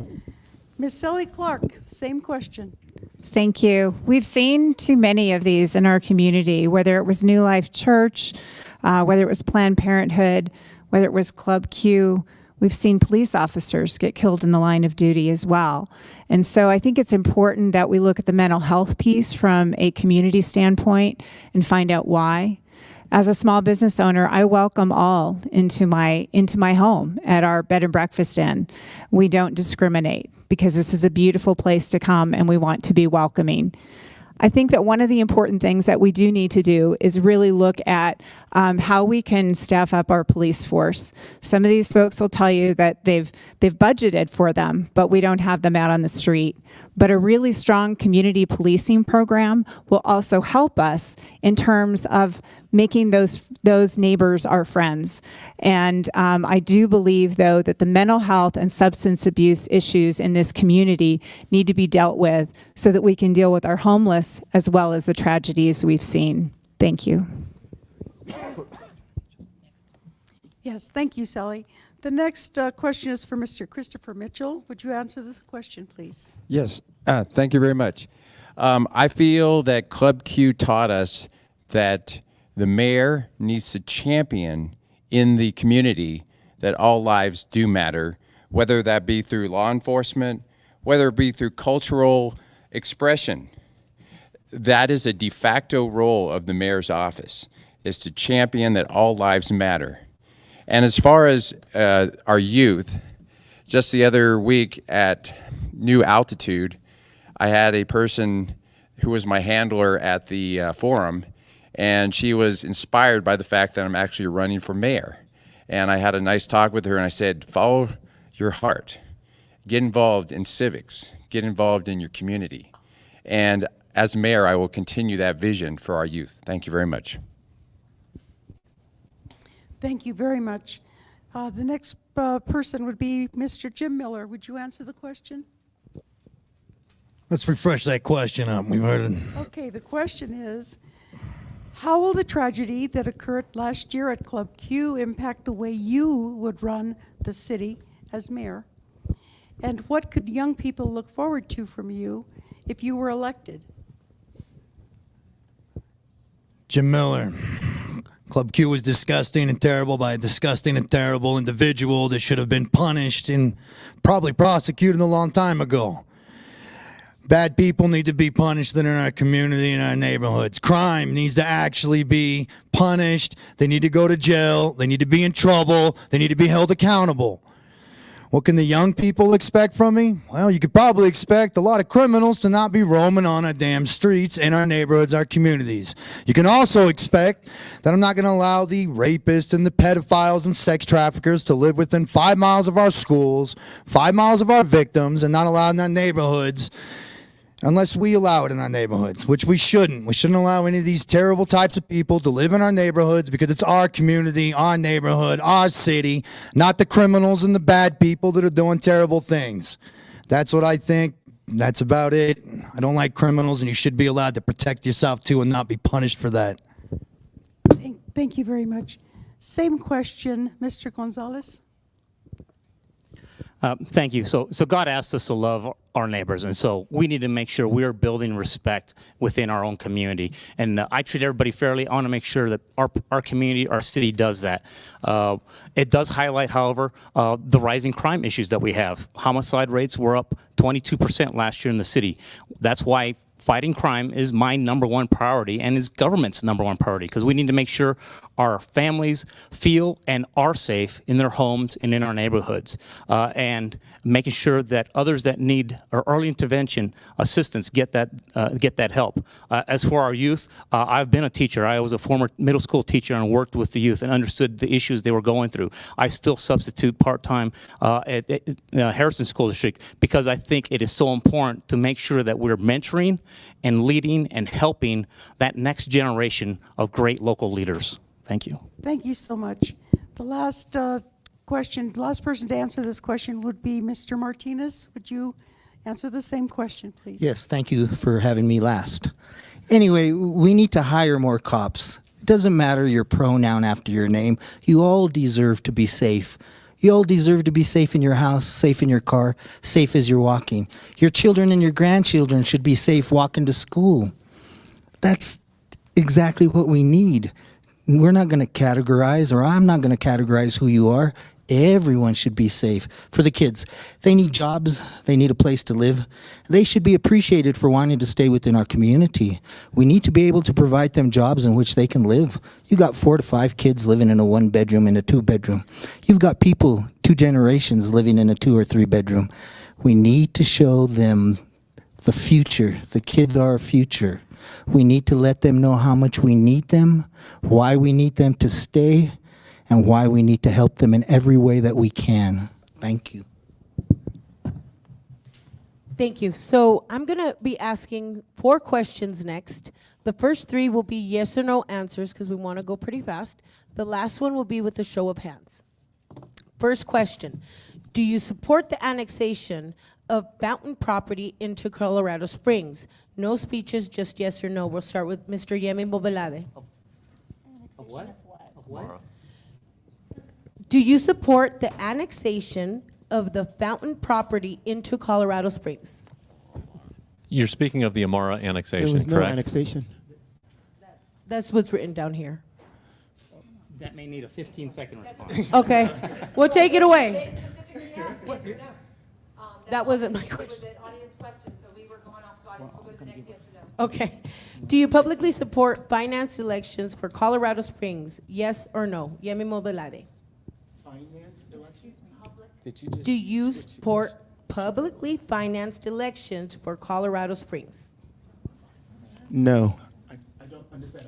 Ms. Sally Clark, same question. Thank you. We've seen too many of these in our community, whether it was New Life Church, whether it was Planned Parenthood, whether it was Club Q. We've seen police officers get killed in the line of duty as well. And so I think it's important that we look at the mental health piece from a community standpoint and find out why. As a small business owner, I welcome all into my home at our bed and breakfast inn. We don't discriminate because this is a beautiful place to come and we want to be welcoming. I think that one of the important things that we do need to do is really look at how we can staff up our police force. Some of these folks will tell you that they've budgeted for them, but we don't have them out on the street. But a really strong community policing program will also help us in terms of making those neighbors our friends. And I do believe, though, that the mental health and substance abuse issues in this community need to be dealt with so that we can deal with our homeless as well as the tragedies we've seen. Thank you. Yes, thank you, Sally. The next question is for Mr. Christopher Mitchell. Would you answer the question, please? Yes, thank you very much. I feel that Club Q taught us that the mayor needs to champion in the community that all lives do matter, whether that be through law enforcement, whether it be through cultural expression. That is a de facto role of the mayor's office, is to champion that all lives matter. And as far as our youth, just the other week at New Altitude, I had a person who was my handler at the forum, and she was inspired by the fact that I'm actually running for mayor. And I had a nice talk with her, and I said, follow your heart. Get involved in civics. Get involved in your community. And as mayor, I will continue that vision for our youth. Thank you very much. Thank you very much. The next person would be Mr. Jim Miller. Would you answer the question? Let's refresh that question up. We've heard it. Okay, the question is, how will the tragedy that occurred last year at Club Q impact the way you would run the city as mayor? And what could young people look forward to from you if you were elected? Jim Miller. Club Q was disgusting and terrible by a disgusting and terrible individual that should have been punished and probably prosecuted a long time ago. Bad people need to be punished in our community and our neighborhoods. Crime needs to actually be punished. They need to go to jail. They need to be in trouble. They need to be held accountable. What can the young people expect from me? Well, you could probably expect a lot of criminals to not be roaming on our damn streets in our neighborhoods, our communities. You can also expect that I'm not going to allow the rapists and the pedophiles and sex traffickers to live within 5 miles of our schools, 5 miles of our victims, and not allowed in our neighborhoods unless we allow it in our neighborhoods, which we shouldn't. We shouldn't allow any of these terrible types of people to live in our neighborhoods because it's our community, our neighborhood, our city, not the criminals and the bad people that are doing terrible things. That's what I think. That's about it. I don't like criminals, and you should be allowed to protect yourself too and not be punished for that. Thank you very much. Same question, Mr. Gonzalez. Thank you. So God asked us to love our neighbors, and so we need to make sure we are building respect within our own community. And I treat everybody fairly. I want to make sure that our community, our city does that. It does highlight, however, the rising crime issues that we have. Homicide rates were up 22% last year in the city. That's why fighting crime is my #1 priority and is government's #1 priority, because we need to make sure our families feel and are safe in their homes and in our neighborhoods, and making sure that others that need our early intervention assistance get that help. As for our youth, I've been a teacher. I was a former middle school teacher and worked with the youth and understood the issues they were going through. I still substitute part-time at Harrison School District because I think it is so important to make sure that we're mentoring and leading and helping that next generation of great local leaders. Thank you. Thank you so much. The last question, the last person to answer this question would be Mr. Martinez. Would you answer the same question, please? Yes, thank you for having me last. Anyway, we need to hire more cops. It doesn't matter your pronoun after your name. You all deserve to be safe. You all deserve to be safe in your house, safe in your car, safe as you're walking. Your children and your grandchildren should be safe walking to school. That's exactly what we need. We're not going to categorize, or I'm not going to categorize who you are. Everyone should be safe. For the kids, they need jobs, they need a place to live. They should be appreciated for wanting to stay within our community. We need to be able to provide them jobs in which they can live. You got 4 to 5 kids living in a 1-bedroom and a 2-bedroom. You've got people, 2 generations living in a 2 or 3-bedroom. We need to show them the future. The kids are our future. We need to let them know how much we need them, why we need them to stay, and why we need to help them in every way that we can. Thank you. Thank you. So I'm going to be asking 4 questions next. The first 3 will be yes or no answers because we want to go pretty fast. The last one will be with a show of hands. First question. Do you support the annexation of Fountain property into Colorado Springs? No speeches, just yes or no. We'll start with Mr. Yemi Mobilade. Of what? Of what? Do you support the annexation of the Fountain property into Colorado Springs? You're speaking of the Amara annexation, There was no correct? annexation. That's what's written down here. That may need a 15-second response. Okay, we'll take it away. That wasn't my question. Okay. Do you publicly support financed elections for Colorado Springs? Yes or no? Yemi Mobilade. Do you support publicly financed elections for Colorado Springs? No.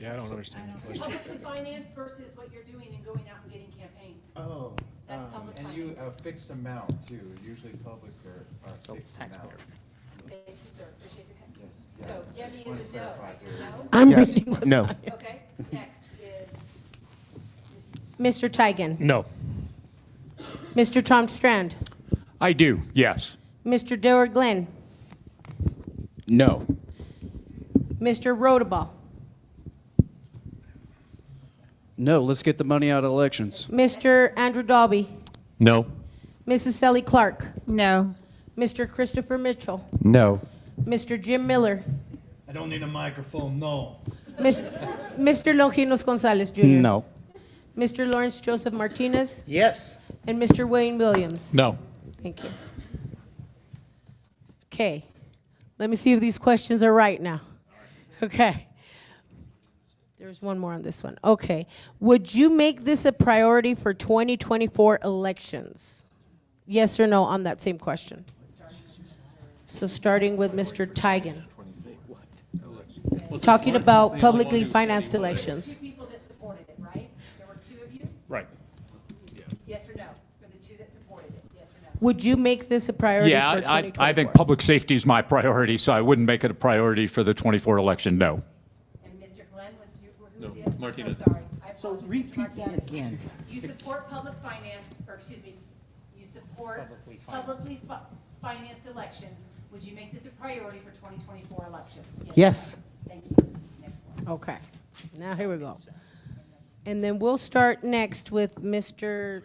Yeah, I don't understand the question. Publicly financed versus what you're doing and going out and getting campaigns. Oh, That's public and you a fixed amount too. Usually public or fixed amount. Thank you, sir. Appreciate your So Yemi is a no. No? I'm Yeah. reading what's No. on here. Okay, next is Mr. Tigan. No. Mr. Tom Strand. I do, yes. Mr. Dora Glenn. No. Mr. Rodaball. No, let's get the money out of elections. Mr. Andrew Dalby. No. Mrs. Sally Clark. No. Mr. Christopher Mitchell. No. Mr. Jim Miller. I don't need a microphone, no. Mr. Longinos Gonzalez Jr. No. Mr. Lawrence Joseph Martinez. Yes. And Mr. Wayne Williams. No. Thank you. Okay. Let me see if these questions are right now. Okay. There's one more on this one. Okay. Would you make this a priority for 2024 elections? Yes or no on that same question? So starting with Mr. Tigan. Talking about publicly financed elections. people that supported it, right? There were 2 of you? Right. Yes or no? For the 2 that supported it, yes or no? Would you make this a priority for Yeah, 2024? I think public safety is my priority, so I wouldn't make it a priority for the 24 election, no. And Mr. Glenn, was you, who No, was the other? Martinez. I'm sorry. I So apologize, Mr. repeat that Martinez. again. You support public finance, or excuse me, you support publicly financed elections. Would you make this a priority for 2024 elections? Yes. Thank you. Next one. Okay, now here we go. And then we'll start next with Mr.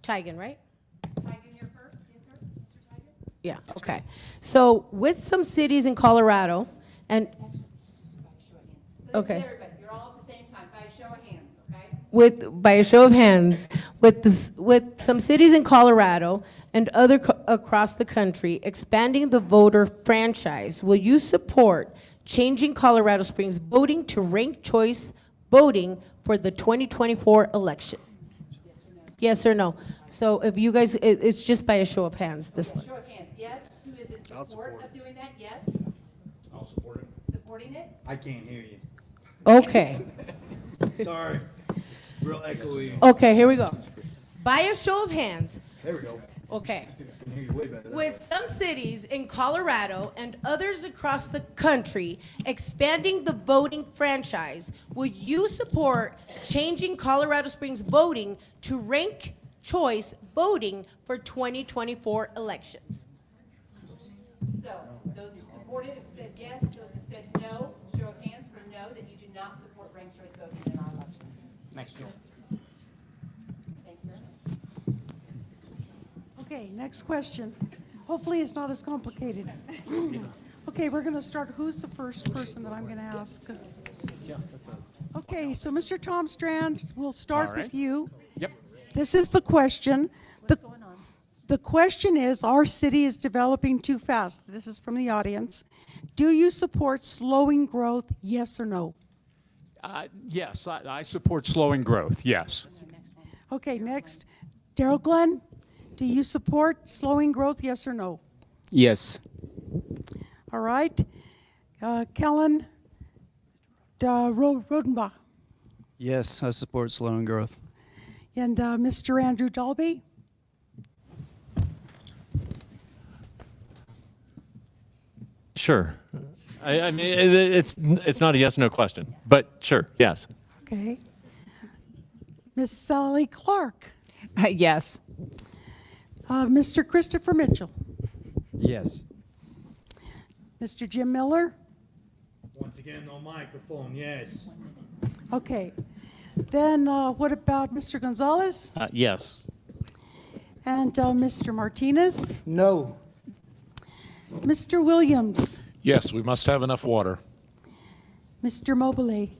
Tigan, right? Tigan, you're first. Yes, sir. Mr. Tigan? Yeah, okay. So with some cities in Colorado and, So this Okay. is everybody. You're all at the same time, by a show of hands, okay? by a show of hands, with some cities in Colorado and other across the country expanding the voter franchise, will you support changing Colorado Springs voting to ranked choice voting for the 2024 election? Yes or no? So if you guys, it's just by a show of hands, this one. Show of hands, yes. Who is in support of doing that? Yes. I'll support it. Supporting it? I can't hear you. Okay. Sorry. It's real echoey. Okay, here we go. By a show of hands, There we go. okay. I can hear you way better. With some cities in Colorado and others across the country expanding the voting franchise, will you support changing Colorado Springs voting to ranked choice voting for 2024 elections? So, those who supported have said yes, those who said no, show of hands for no, that you do not support ranked choice voting in our elections. Next year. Thank you very much. Okay, next question. Hopefully it's not as complicated. Okay, we're going to start. Who's the first person that I'm going to ask? Okay, so Mr. Tom Strand, we'll start All right. with you. Yep. This is the question. The question is, our city is developing too fast. This is from the audience. Do you support slowing growth, yes or no? Yes, I support slowing growth, yes. Okay, next. Daryl Glenn, do you support slowing growth, yes or no? Yes. All right. Kellen Rodenbach Yes, I support slowing growth. and Mr. Andrew Dalby. Sure. I mean, it's not a yes or no question, but sure, yes. Okay. Miss Sally Clark. Yes. Mr. Christopher Mitchell. Yes. Mr. Jim Miller. Once again, no microphone, yes. Okay. Then what about Mr. Gonzalez Yes. and Mr. Martinez? No. Mr. Williams. Yes, we must have enough water. Mr. Mobile.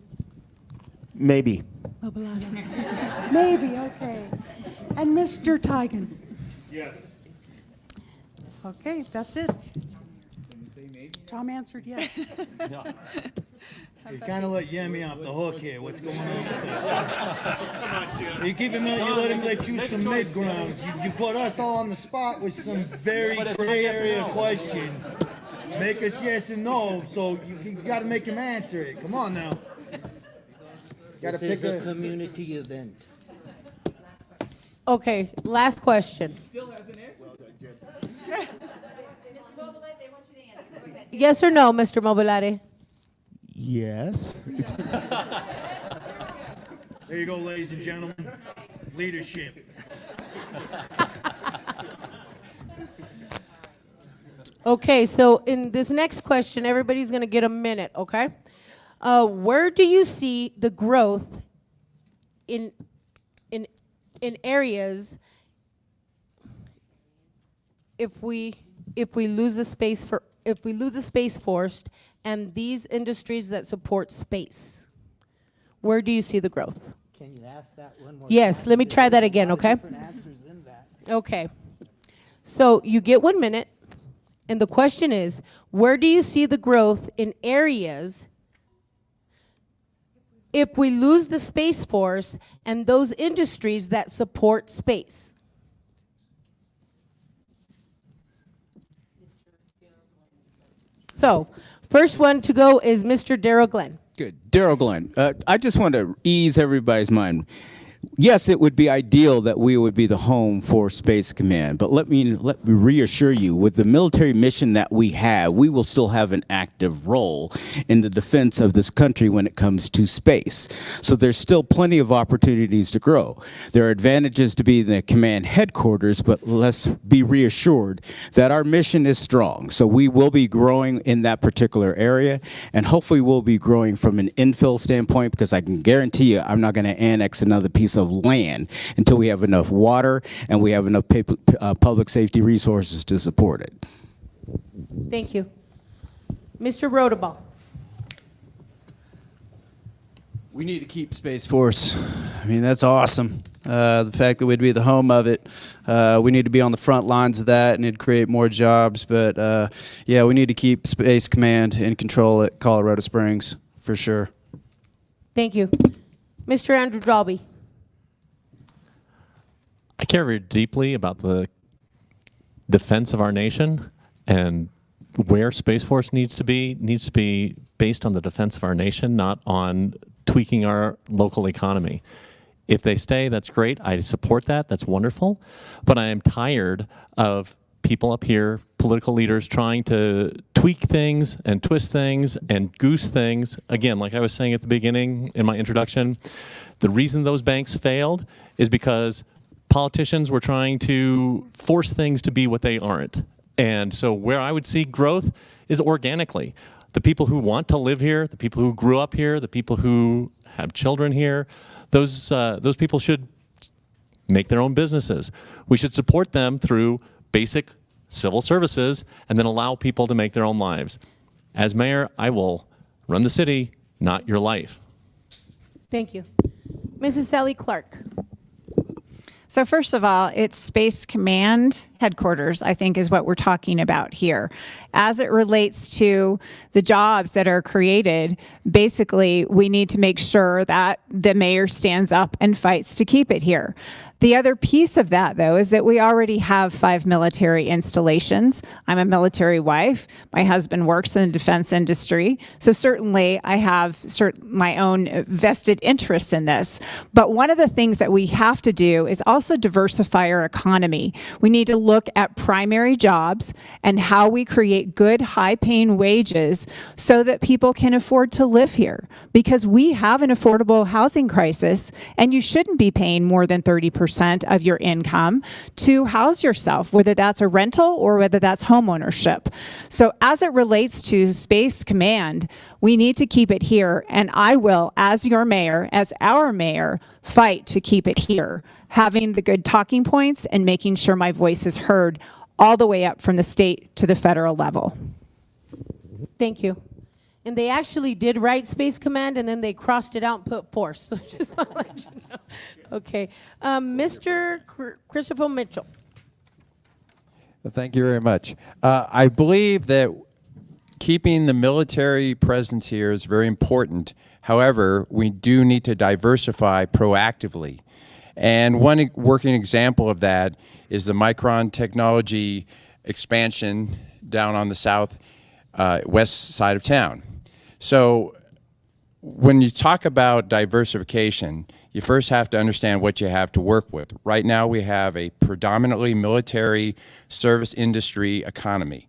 Maybe. Mobilado. Maybe, okay. And Mr. Tigan. Yes. Okay, that's it. Tom answered yes. You kind of let Yemi off the hook here. What's going on with this? Come on, Jim. You give him, you let him let you some mid grounds. You put us all on the spot with some very gray area question. Make us yes and no, so you got to make him answer it. Come on now. This is a community event. Okay, last question. Yes or no, Mr. Mobilare? Yes. There you go, ladies and gentlemen. Leadership. Okay, so in this next question, everybody's going to get a minute, okay? Where do you see the growth in areas if we lose the space force and these industries that support space? Where do you see the growth? Can you ask that one more Yes, time? let me try that again, okay? Different answers in that. Okay. So you get 1 minute, and the question is, where do you see the growth in areas if we lose the space force and those industries that support space? So, first one to go is Mr. Daryl Glenn. Good. Daryl Glenn, I just want to ease everybody's mind. Yes, it would be ideal that we would be the home for Space Command, but let me reassure you, with the military mission that we have, we will still have an active role in the defense of this country when it comes to space. So there's still plenty of opportunities to grow. There are advantages to be in the command headquarters, but let's be reassured that our mission is strong. So we will be growing in that particular area, and hopefully we'll be growing from an infill standpoint, because I can guarantee you I'm not going to annex another piece of land until we have enough water and we have enough public safety resources to support it. Thank you. Mr. Rodabal. We need to keep Space Force. I mean, that's awesome. The fact that we'd be the home of it. We need to be on the front lines of that, and it'd create more jobs. But yeah, we need to keep Space Command in control at Colorado Springs, for sure. Thank you. Mr. Andrew Dalby. I care very deeply about the defense of our nation, and where Space Force needs to be based on the defense of our nation, not on tweaking our local economy. If they stay, that's great. I support that. That's wonderful. But I am tired of people up here, political leaders, trying to tweak things and twist things and goose things. Again, like I was saying at the beginning in my introduction, the reason those banks failed is because politicians were trying to force things to be what they aren't. And so where I would see growth is organically. The people who want to live here, the people who grew up here, the people who have children here, those people should make their own businesses. We should support them through basic civil services and then allow people to make their own lives. As mayor, I will run the city, not your life. Thank you. Mrs. Sally Clark. So first of all, it's Space Command headquarters, I think, is what we're talking about here. As it relates to the jobs that are created, basically, we need to make sure that the mayor stands up and fights to keep it here. The other piece of that, though, is that we already have 5 military installations. I'm a military wife. My husband works in the defense industry. So certainly I have my own vested interests in this. But one of the things that we have to do is also diversify our economy. We need to look at primary jobs and how we create good, high-paying wages so that people can afford to live here. Because we have an affordable housing crisis, and you shouldn't be paying more than 30% of your income to house yourself, whether that's a rental or whether that's home ownership. So as it relates to Space Command, we need to keep it here, and I will, as your mayor, as our mayor, fight to keep it here, having the good talking points and making sure my voice is heard all the way up from the state to the federal level. Thank you. And they actually did write Space Command, and then they crossed it out and put Force. So just want to let you know. Okay. Mr. Christopher Mitchell. Thank you very much. I believe that keeping the military presence here is very important. However, we do need to diversify proactively. And one working example of that is the Micron technology expansion down on the west side of town. So when you talk about diversification, you first have to understand what you have to work with. Right now we have a predominantly military service industry economy,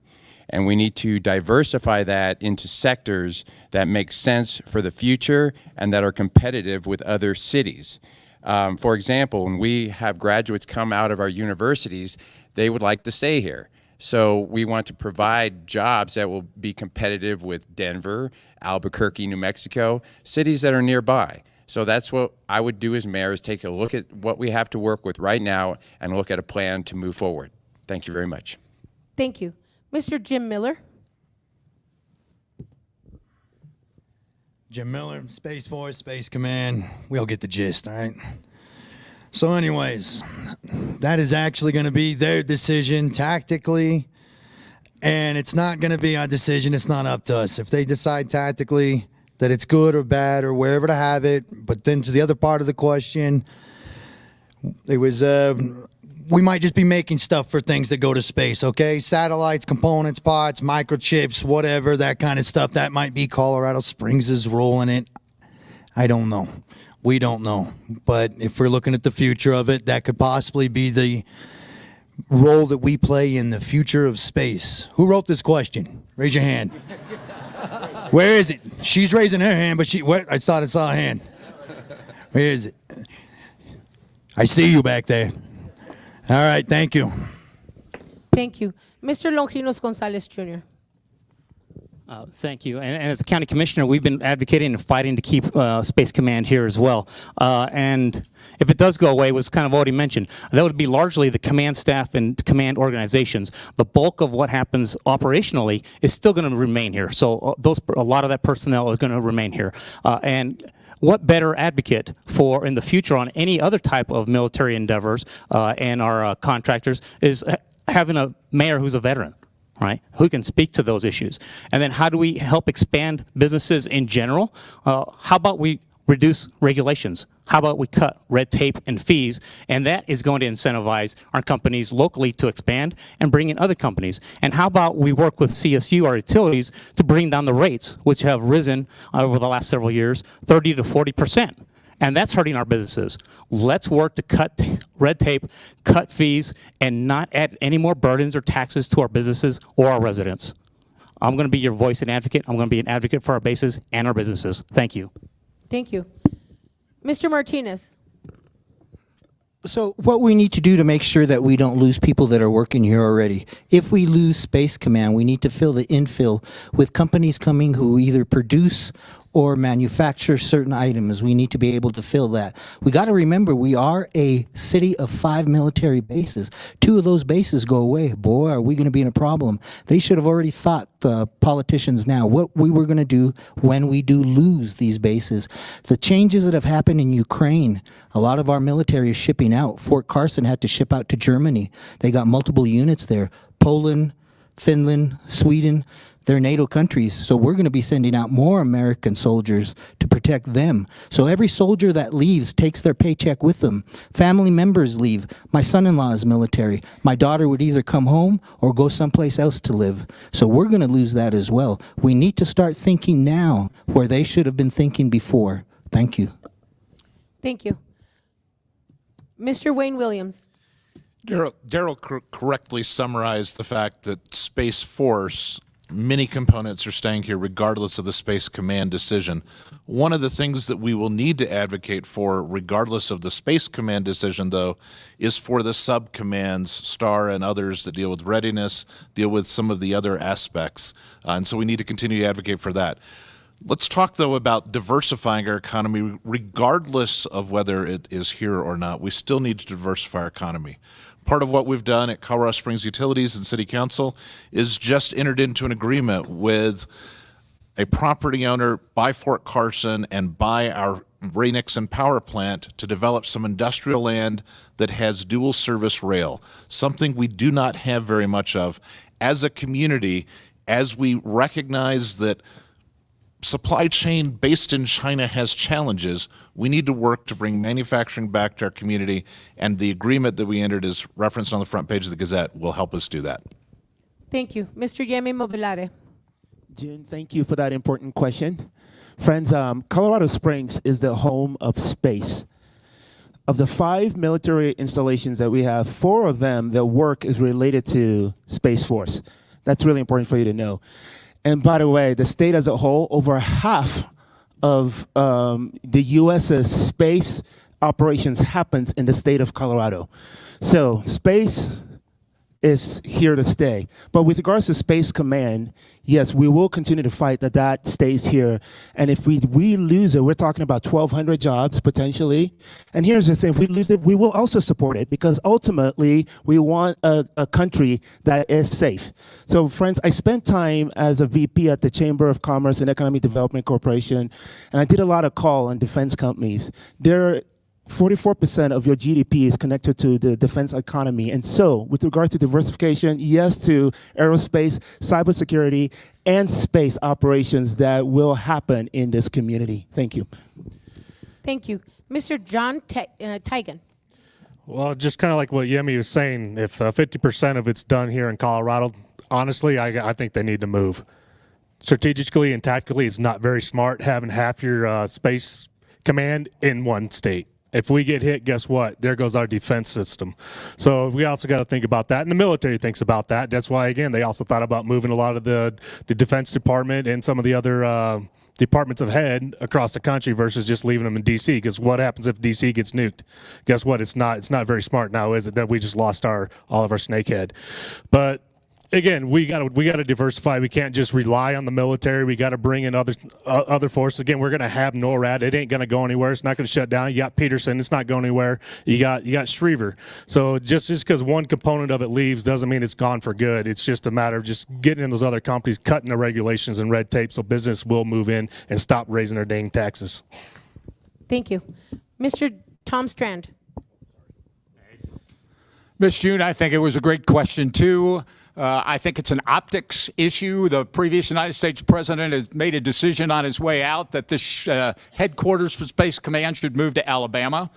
and we need to diversify that into sectors that make sense for the future and that are competitive with other cities. For example, when we have graduates come out of our universities, they would like to stay here. So we want to provide jobs that will be competitive with Denver, Albuquerque, New Mexico, cities that are nearby. So that's what I would do as mayor, is take a look at what we have to work with right now and look at a plan to move forward. Thank you very much. Thank you. Mr. Jim Miller. Jim Miller, Space Force, Space Command. We all get the gist, all right? So anyways, that is actually going to be their decision tactically, and it's not going to be our decision. It's not up to us. If they decide tactically that it's good or bad or wherever to have it, but then to the other part of the question, it was, we might just be making stuff for things that go to space, okay? Satellites, components, parts, microchips, whatever, that kind of stuff. That might be Colorado Springs' role in it. I don't know. We don't know. But if we're looking at the future of it, that could possibly be the role that we play in the future of space. Who wrote this question? Raise your hand. Where is it? She's raising her hand, but I thought I saw a hand. Where is it? I see you back there. All right, thank you. Thank you. Mr. Longinos Gonzalez, Jr. Thank you. And as a county commissioner, we've been advocating and fighting to keep Space Command here as well. And if it does go away, was kind of already mentioned, that would be largely the command staff and command organizations. The bulk of what happens operationally is still going to remain here. So a lot of that personnel is going to remain here. And what better advocate for in the future on any other type of military endeavors and our contractors is having a mayor who's a veteran, right, who can speak to those issues. And then how do we help expand businesses in general? How about we reduce regulations? How about we cut red tape and fees? And that is going to incentivize our companies locally to expand and bring in other companies. And how about we work with CSU, our utilities, to bring down the rates, which have risen over the last several years, 30 to 40%. And that's hurting our businesses. Let's work to cut red tape, cut fees, and not add any more burdens or taxes to our businesses or our residents. I'm going to be your voice and advocate. I'm going to be an advocate for our bases and our businesses. Thank you. Thank you. Mr. Martinez. So what we need to do to make sure that we don't lose people that are working here already, if we lose Space Command, we need to fill the infill with companies coming who either produce or manufacture certain items. We need to be able to fill that. We got to remember we are a city of 5 military bases. 2 of those bases go away. Boy, are we going to be in a problem. They should have already thought, the politicians now, what we were going to do when we do lose these bases. The changes that have happened in Ukraine, a lot of our military is shipping out. Fort Carson had to ship out to Germany. They got multiple units there. Poland, Finland, Sweden, they're NATO countries. So we're going to be sending out more American soldiers to protect them. So every soldier that leaves takes their paycheck with them. Family members leave. My son-in-law is military. My daughter would either come home or go someplace else to live. So we're going to lose that as well. We need to start thinking now where they should have been thinking before. Thank you. Thank you. Mr. Wayne Williams. Daryl correctly summarized the fact that Space Force, many components are staying here regardless of the Space Command decision. One of the things that we will need to advocate for, regardless of the Space Command decision, though, is for the sub-commands, STAR and others that deal with readiness, deal with some of the other aspects. And so we need to continue to advocate for that. Let's talk, though, about diversifying our economy. Regardless of whether it is here or not, we still need to diversify our economy. Part of what we've done at Colorado Springs Utilities and City Council is just entered into an agreement with a property owner by Fort Carson and by our Ray Nixon power plant to develop some industrial land that has dual service rail, something we do not have very much of as a community, as we recognize that supply chain based in China has challenges. We need to work to bring manufacturing back to our community, and the agreement that we entered is referenced on the front page of the Gazette will help us do that. Thank you. Mr. Yemi Mobilare. June, thank you for that important question. Friends, Colorado Springs is the home of space. Of the 5 military installations that we have, 4 of them, their work is related to Space Force. That's really important for you to know. And by the way, the state as a whole, over half of the U.S.'s space operations happens in the state of Colorado. So space is here to stay. But with regards to Space Command, yes, we will continue to fight that stays here. And if we lose it, we're talking about 1,200 jobs potentially. And here's the thing, if we lose it, we will also support it because ultimately we want a country that is safe. So friends, I spent time as a VP at the Chamber of Commerce and Economic Development Corporation, and I did a lot of call on defense companies. 44% of your GDP is connected to the defense economy. And so with regard to diversification, yes to aerospace, cybersecurity, and space operations that will happen in this community. Thank you. Thank you. Mr. John Tigan. Well, just kind of like what Yemi was saying, if 50% of it's done here in Colorado, honestly, I think they need to move. Strategically and tactically, it's not very smart having half your space command in one state. If we get hit, guess what? There goes our defense system. So we also got to think about that, and the military thinks about that. That's why, again, they also thought about moving a lot of the Defense Department and some of the other departments of head across the country versus just leaving them in D.C. Because what happens if D.C. gets nuked? Guess what? It's not very smart now, is it? That we just lost all of our snakehead. But again, we got to diversify. We can't just rely on the military. We got to bring in other forces. Again, we're going to have NORAD. It ain't going to go anywhere. It's not going to shut down. You got Peterson. It's not going anywhere. You got Schriever. So just because one component of it leaves doesn't mean it's gone for good. It's just a matter of just getting in those other companies, cutting the regulations and red tape so business will move in and stop raising their dang taxes. Thank you. Mr. Tom Strand. Ms. June, I think it was a great question, too. I think it's an optics issue. The previous United States president has made a decision on his way out that this headquarters for Space Command should move to Alabama.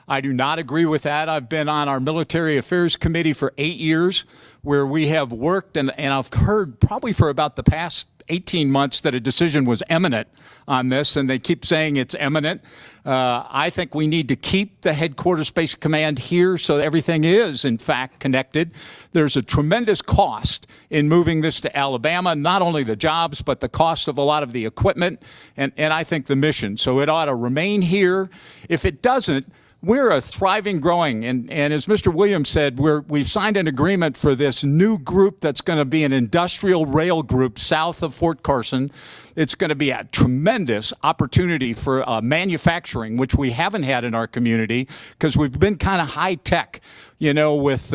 I do not agree with that. I've been on our Military Affairs Committee for 8 years, where we have worked, and I've heard probably for about the past 18 months that a decision was imminent on this, and they keep saying it's imminent. I think we need to keep the headquarters Space Command here so that everything is, in fact, connected. There's a tremendous cost in moving this to Alabama, not only the jobs, but the cost of a lot of the equipment, and I think the mission. So it ought to remain here. If it doesn't, we're a thriving, growing, and as Mr. Williams said, we've signed an agreement for this new group that's going to be an industrial rail group south of Fort Carson. It's going to be a tremendous opportunity for manufacturing, which we haven't had in our community because we've been kind of high tech, you know, with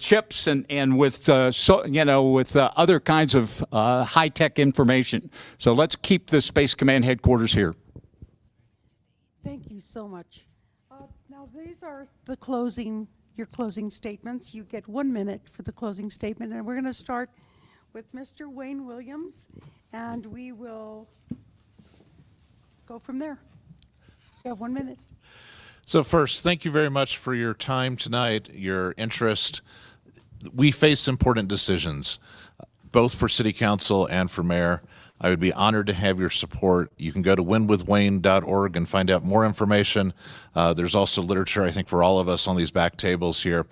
chips and with other kinds of high tech information. So let's keep the Space Command headquarters here. Thank you so much. Now these are your closing statements. You get 1 minute for the closing statement, and we're going to start with Mr. Wayne Williams, and we will go from there. You have 1 minute. So first, thank you very much for your time tonight, your interest. We face important decisions, both for City Council and for Mayor. I would be honored to have your support. You can go to winwithwayne.org and find out more information. There's also literature, I think, for all of us on these back tables here.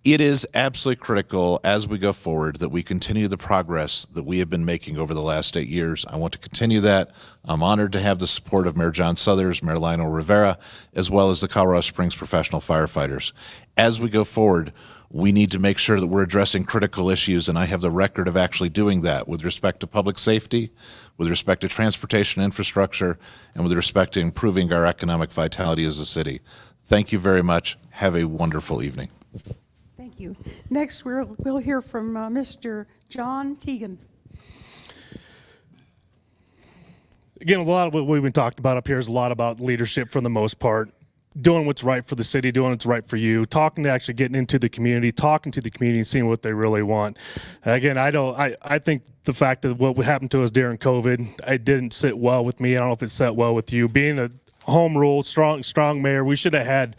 It is absolutely critical as we go forward that we continue the progress that we have been making over the last 8 years. I want to continue that. I'm honored to have the support of Mayor John Suthers, Mayor Lionel Rivera, as well as the Colorado Springs professional firefighters. As we go forward, we need to make sure that we're addressing critical issues, and I have the record of actually doing that with respect to public safety, with respect to transportation infrastructure, and with respect to improving our economic vitality as a city. Thank you very much. Have a wonderful evening. Thank you. Next, we'll hear from Mr. John Teagan. Again, a lot of what we've been talking about up here is a lot about leadership for the most part. Doing what's right for the city, doing what's right for you, talking to actually getting into the community, talking to the community, and seeing what they really want. Again, I think the fact that what happened to us during COVID, it didn't sit well with me. I don't know if it sat well with you. Being a home rule, strong mayor, we should have had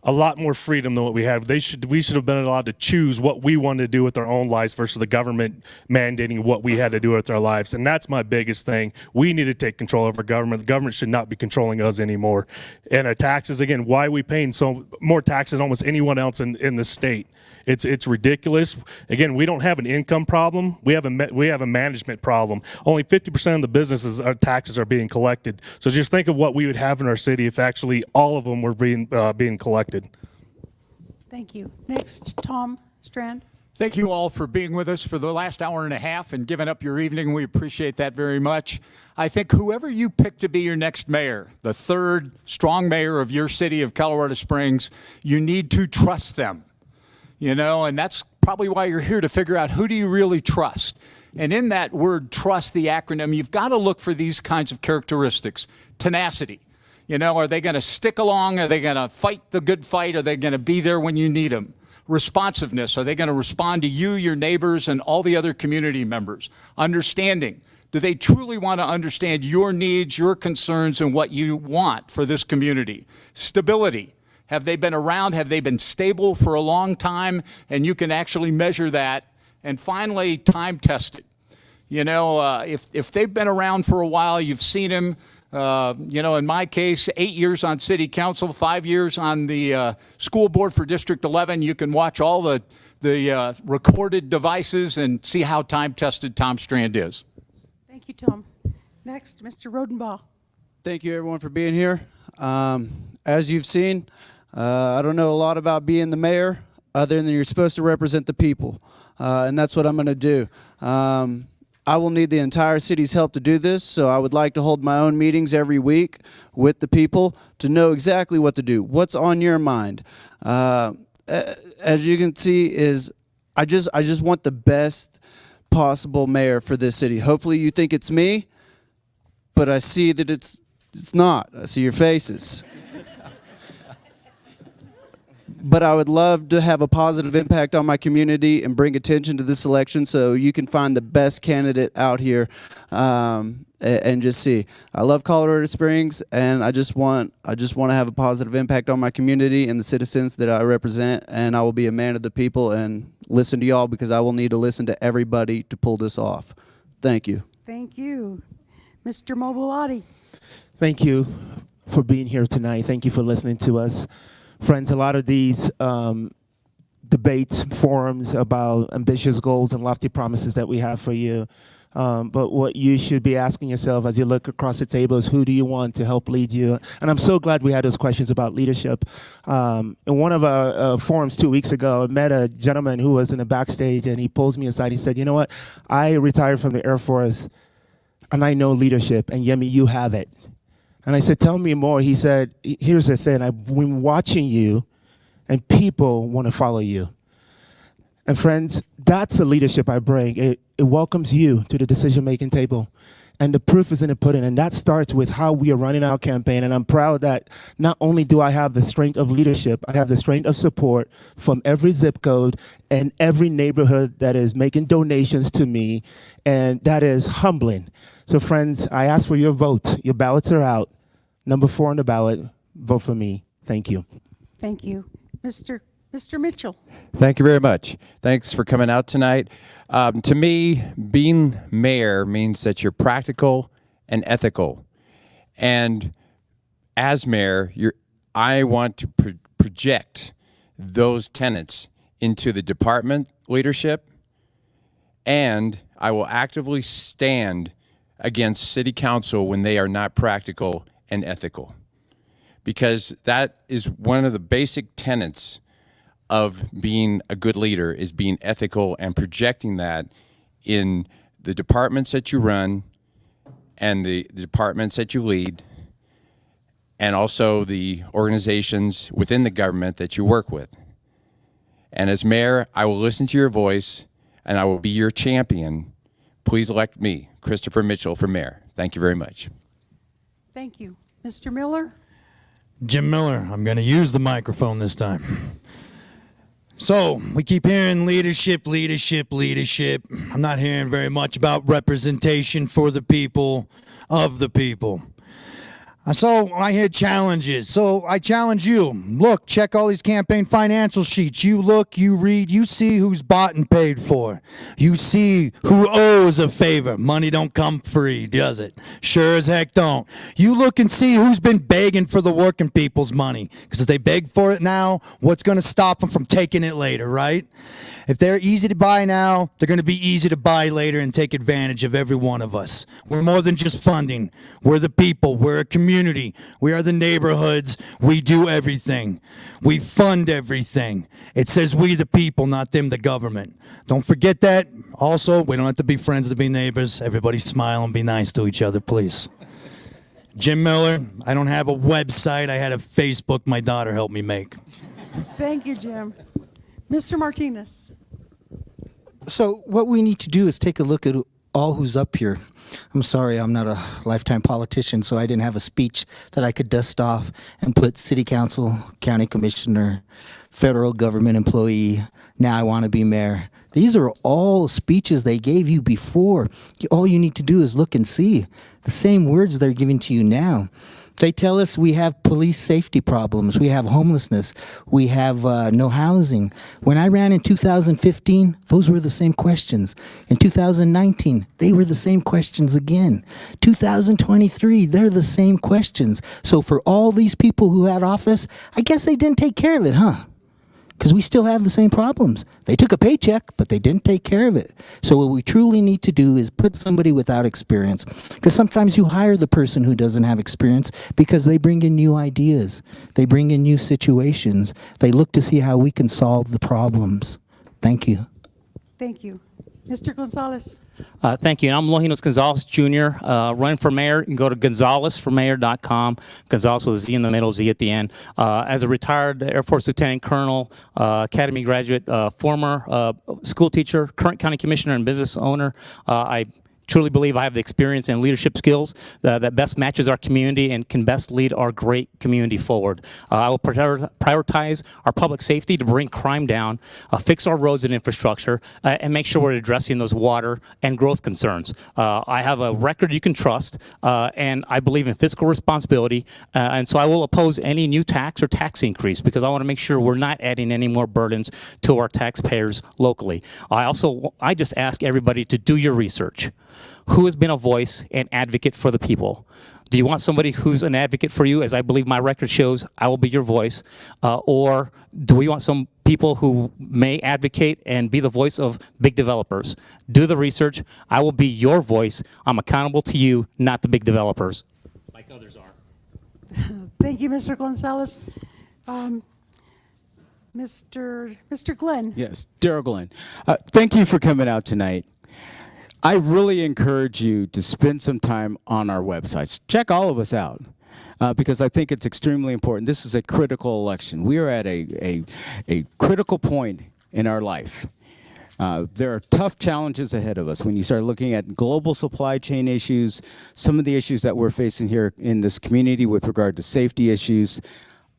a lot more freedom than what we have. We should have been allowed to choose what we wanted to do with our own lives versus the government mandating what we had to do with our lives. And that's my biggest thing. We need to take control of our government. The government should not be controlling us anymore. And our taxes, again, why are we paying so more taxes than almost anyone else in the state? It's ridiculous. Again, we don't have an income problem. We have a management problem. Only 50% of the businesses, our taxes are being collected. So just think of what we would have in our city if actually all of them were being collected. Thank you. Next, Tom Strand. Thank you all for being with us for the last hour and a half and giving up your evening. We appreciate that very much. I think whoever you pick to be your next mayor, the third strong mayor of your city of Colorado Springs, you need to trust them. You know, and that's probably why you're here, to figure out who do you really trust. And in that word trust, the acronym, you've got to look for these kinds of characteristics. Tenacity. You know, are they going to stick along? Are they going to fight the good fight? Are they going to be there when you need them? Responsiveness. Are they going to respond to you, your neighbors, and all the other community members? Understanding. Do they truly want to understand your needs, your concerns, and what you want for this community? Stability. Have they been around? Have they been stable for a long time? And you can actually measure that. And finally, time tested. You know, if they've been around for a while, you've seen them. You know, in my case, 8 years on city council, 5 years on the school board for District 11. You can watch all the recorded devices and see how time tested Tom Strand is. Thank you, Tom. Next, Mr. Rodenbaugh. Thank you, everyone, for being here. As you've seen, I don't know a lot about being the mayor other than you're supposed to represent the people, and that's what I'm going to do. I will need the entire city's help to do this, so I would like to hold my own meetings every week with the people to know exactly what to do, what's on your mind. As you can see, I just want the best possible mayor for this city. Hopefully you think it's me, but I see that it's not. I see your faces. But I would love to have a positive impact on my community and bring attention to this election so you can find the best candidate out here and just see. I love Colorado Springs, and I just want to have a positive impact on my community and the citizens that I represent, and I will be a man of the people and listen to y'all because I will need to listen to everybody to pull this off. Thank you. Thank you. Mr. Mobilati. Thank you for being here tonight. Thank you for listening to us. Friends, a lot of these debates, forums about ambitious goals and lofty promises that we have for you. But what you should be asking yourself as you look across the table is, who do you want to help lead you? And I'm so glad we had those questions about leadership. In one of our forums 2 weeks ago, I met a gentleman who was in the backstage, and he pulls me aside. He said, you know what? I retired from the Air Force, and I know leadership, and Yemi, you have it. And I said, tell me more. He said, here's the thing. I've been watching you, and people want to follow you. And friends, that's the leadership I bring. It welcomes you to the decision-making table. And the proof is in the pudding, and that starts with how we are running our campaign. And I'm proud that not only do I have the strength of leadership, I have the strength of support from every zip code and every neighborhood that is making donations to me, and that is humbling. So friends, I ask for your vote. Your ballots are out. Number 4 on the ballot, vote for me. Thank you. Thank you. Mr. Mitchell. Thank you very much. Thanks for coming out tonight. To me, being mayor means that you're practical and ethical. And as mayor, I want to project those tenets into the department leadership, and I will actively stand against city council when they are not practical and ethical. Because that is one of the basic tenets of being a good leader, is being ethical and projecting that in the departments that you run and the departments that you lead, and also the organizations within the government that you work with. And as mayor, I will listen to your voice and I will be your champion. Please elect me, Christopher Mitchell, for mayor. Thank you very much. Thank you. Mr. Miller? Jim Miller, I'm going to use the microphone this time. So, we keep hearing leadership, leadership, leadership. I'm not hearing very much about representation for the people, of the people. So, I hear challenges. So, I challenge you. Look, check all these campaign financial sheets. You look, you read, you see who's bought and paid for. You see who owes a favor. Money don't come free, does it? Sure as heck don't. You look and see who's been begging for the working people's money. Because if they beg for it now, what's going to stop them from taking it later, right? If they're easy to buy now, they're going to be easy to buy later and take advantage of every one of us. We're more than just funding. We're the people. We're a community. We are the neighborhoods. We do everything. We fund everything. It says we the people, not them the government. Don't forget that. Also, we don't have to be friends to be neighbors. Everybody smile and be nice to each other, please. Jim Miller, I don't have a website. I had a Facebook my daughter helped me make. Thank you, Jim. Mr. Martinez. So what we need to do is take a look at all who's up here. I'm sorry, I'm not a lifetime politician, so I didn't have a speech that I could dust off and put city council, county commissioner, federal government employee, now I want to be mayor. These are all speeches they gave you before. All you need to do is look and see the same words they're giving to you now. They tell us we have police safety problems, we have homelessness, we have no housing. When I ran in 2015, those were the same questions. In 2019, they were the same questions again. 2023, they're the same questions. So for all these people who had office, I guess they didn't take care of it, huh? Because we still have the same problems. They took a paycheck, but they didn't take care of it. So what we truly need to do is put somebody without experience. Because sometimes you hire the person who doesn't have experience because they bring in new ideas. They bring in new situations. They look to see how we can solve the problems. Thank you. Thank you. Mr. Gonzalez. Thank you. And I'm Lojinos Gonzalez Jr., running for mayor. You can go to gonzalezformayor.com. Gonzalez with a Z in the middle, Z at the end. As a retired Air Force Lieutenant Colonel, Academy graduate, former school teacher, current county commissioner, and business owner, I truly believe I have the experience and leadership skills that best matches our community and can best lead our great community forward. I will prioritize our public safety to bring crime down, fix our roads and infrastructure, and make sure we're addressing those water and growth concerns. I have a record you can trust, and I believe in fiscal responsibility, and so I will oppose any new tax or tax increase because I want to make sure we're not adding any more burdens to our taxpayers locally. I just ask everybody to do your research. Who has been a voice and advocate for the people? Do you want somebody who's an advocate for you, as I believe my record shows, I will be your voice? Or do we want some people who may advocate and be the voice of big developers? Do the research. I will be your voice. I'm accountable to you, not the big developers, like others are. Thank you, Mr. Gonzalez. Mr. Glenn. Yes, Daryl Glenn. Thank you for coming out tonight. I really encourage you to spend some time on our websites. Check all of us out because I think it's extremely important. This is a critical election. We are at a critical point in our life. There are tough challenges ahead of us when you start looking at global supply chain issues, some of the issues that we're facing here in this community with regard to safety issues.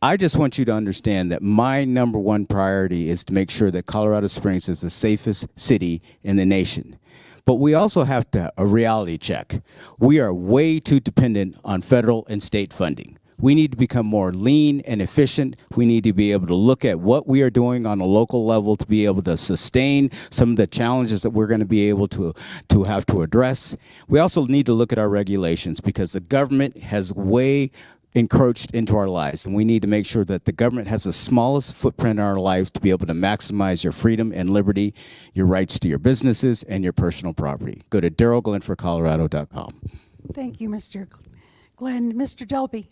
I just want you to understand that my number one priority is to make sure that Colorado Springs is the safest city in the nation. But we also have to a reality check. We are way too dependent on federal and state funding. We need to become more lean and efficient. We need to be able to look at what we are doing on a local level to be able to sustain some of the challenges that we're going to be able to have to address. We also need to look at our regulations because the government has way encroached into our lives, and we need to make sure that the government has the smallest footprint in our lives to be able to maximize your freedom and liberty, your rights to your businesses, and your personal property. Go to darrellglenforcolorado.com. Thank you, Mr. Glenn. Mr. Delby.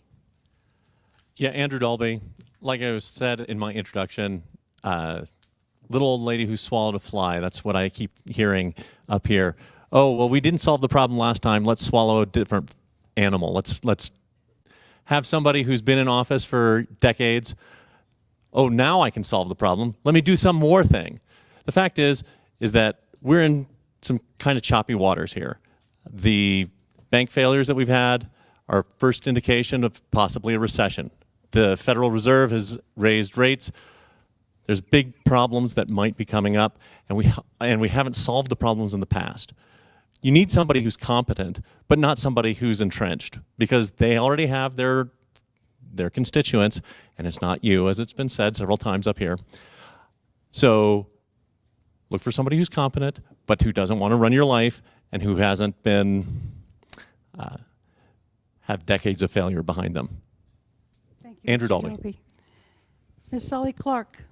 Yeah, Andrew Dolby. Like I said in my introduction, little old lady who swallowed a fly. That's what I keep hearing up here. Oh, well, we didn't solve the problem last time. Let's swallow a different animal. Let's have somebody who's been in office for decades. Oh, now I can solve the problem. Let me do some more thing. The fact is that we're in some kind of choppy waters here. The bank failures that we've had are first indication of possibly a recession. The Federal Reserve has raised rates. There's big problems that might be coming up, and we haven't solved the problems in the past. You need somebody who's competent, but not somebody who's entrenched, because they already have their constituents, and it's not you, as it's been said several times up here. So look for somebody who's competent, but who doesn't want to run your life, and who hasn't been have decades of failure behind them. Thank you, Andrew Mr. Dolby. Ms. Sally Clark.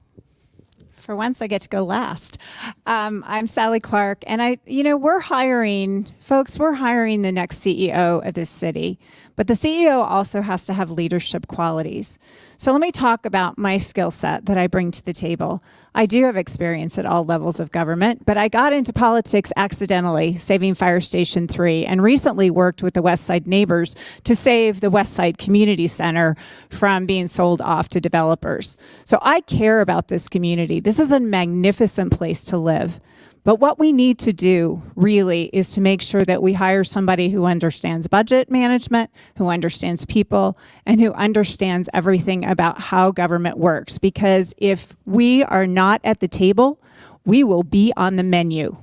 For once, I get to go last. I'm Sally Clark, and we're hiring, folks, we're hiring the next CEO of this city, but the CEO also has to have leadership qualities. So let me talk about my skill set that I bring to the table. I do have experience at all levels of government, but I got into politics accidentally, saving Fire Station 3, and recently worked with the West Side neighbors to save the West Side Community Center from being sold off to developers. So I care about this community. This is a magnificent place to live. But what we need to do really is to make sure that we hire somebody who understands budget management, who understands people, and who understands everything about how government works. Because if we are not at the table, we will be on the menu.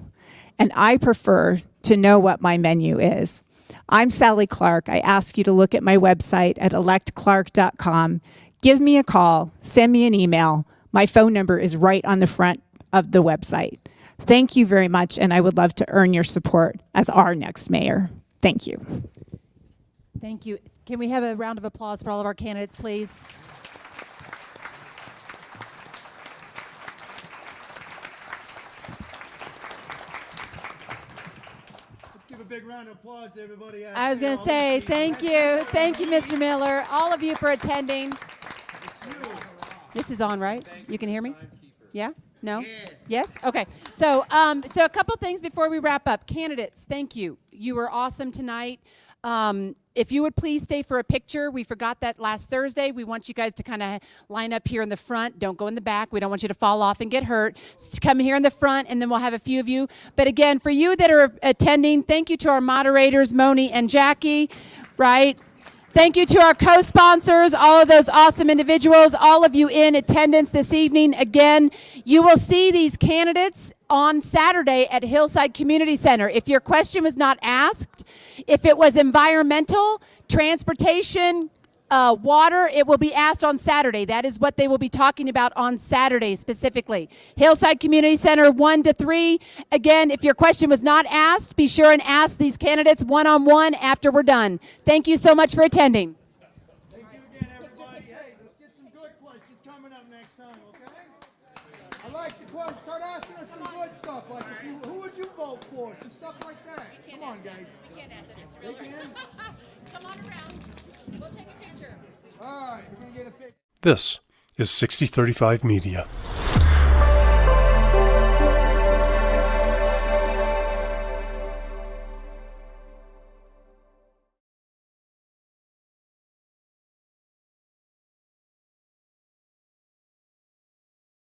And I prefer to know what my menu is. I'm Sally Clark. I ask you to look at my website at electclark.com. Give me a call, send me an email. My phone number is right on the front of the website. Thank you very much, and I would love to earn your support as our next mayor. Thank you. Thank you. Can we have a round of applause for all of our candidates, please? Let's give a big round of applause to everybody. I was going to say thank you. Thank you, Mr. Miller, all of you for attending. This is on, right? You can hear me? Yeah? No? Yes? Okay. So so a couple things before we wrap up. Candidates, thank you. You were awesome tonight. If you would please stay for a picture. We forgot that last Thursday. We want you guys to kind of line up here in the front. Don't go in the back. We don't want you to fall off and get hurt. Come here in the front, and then we'll have a few of you. But again, for you that are attending, thank you to our moderators, Moni and Jackie, right? Thank you to our co-sponsors, all of those awesome individuals, all of you in attendance this evening. Again, you will see these candidates on Saturday at Hillside Community Center. If your question was not asked, if it was environmental, transportation, water, it will be asked on Saturday. That is what they will be talking about on Saturday specifically. Hillside Community Center 1 to 3. Again, if your question was not asked, be sure and ask these candidates one-on-one after we're done. Thank you so much for attending. Thank you again, everybody. Hey, let's get some good questions coming up next time, okay? I like the questions. Start asking us some good stuff, like who would you vote for? Some stuff like that. Come on, guys. We can't ask that, Mr. Miller. Come on around. We'll take a picture. All right, we're going to get a picture. This is 6035 Media.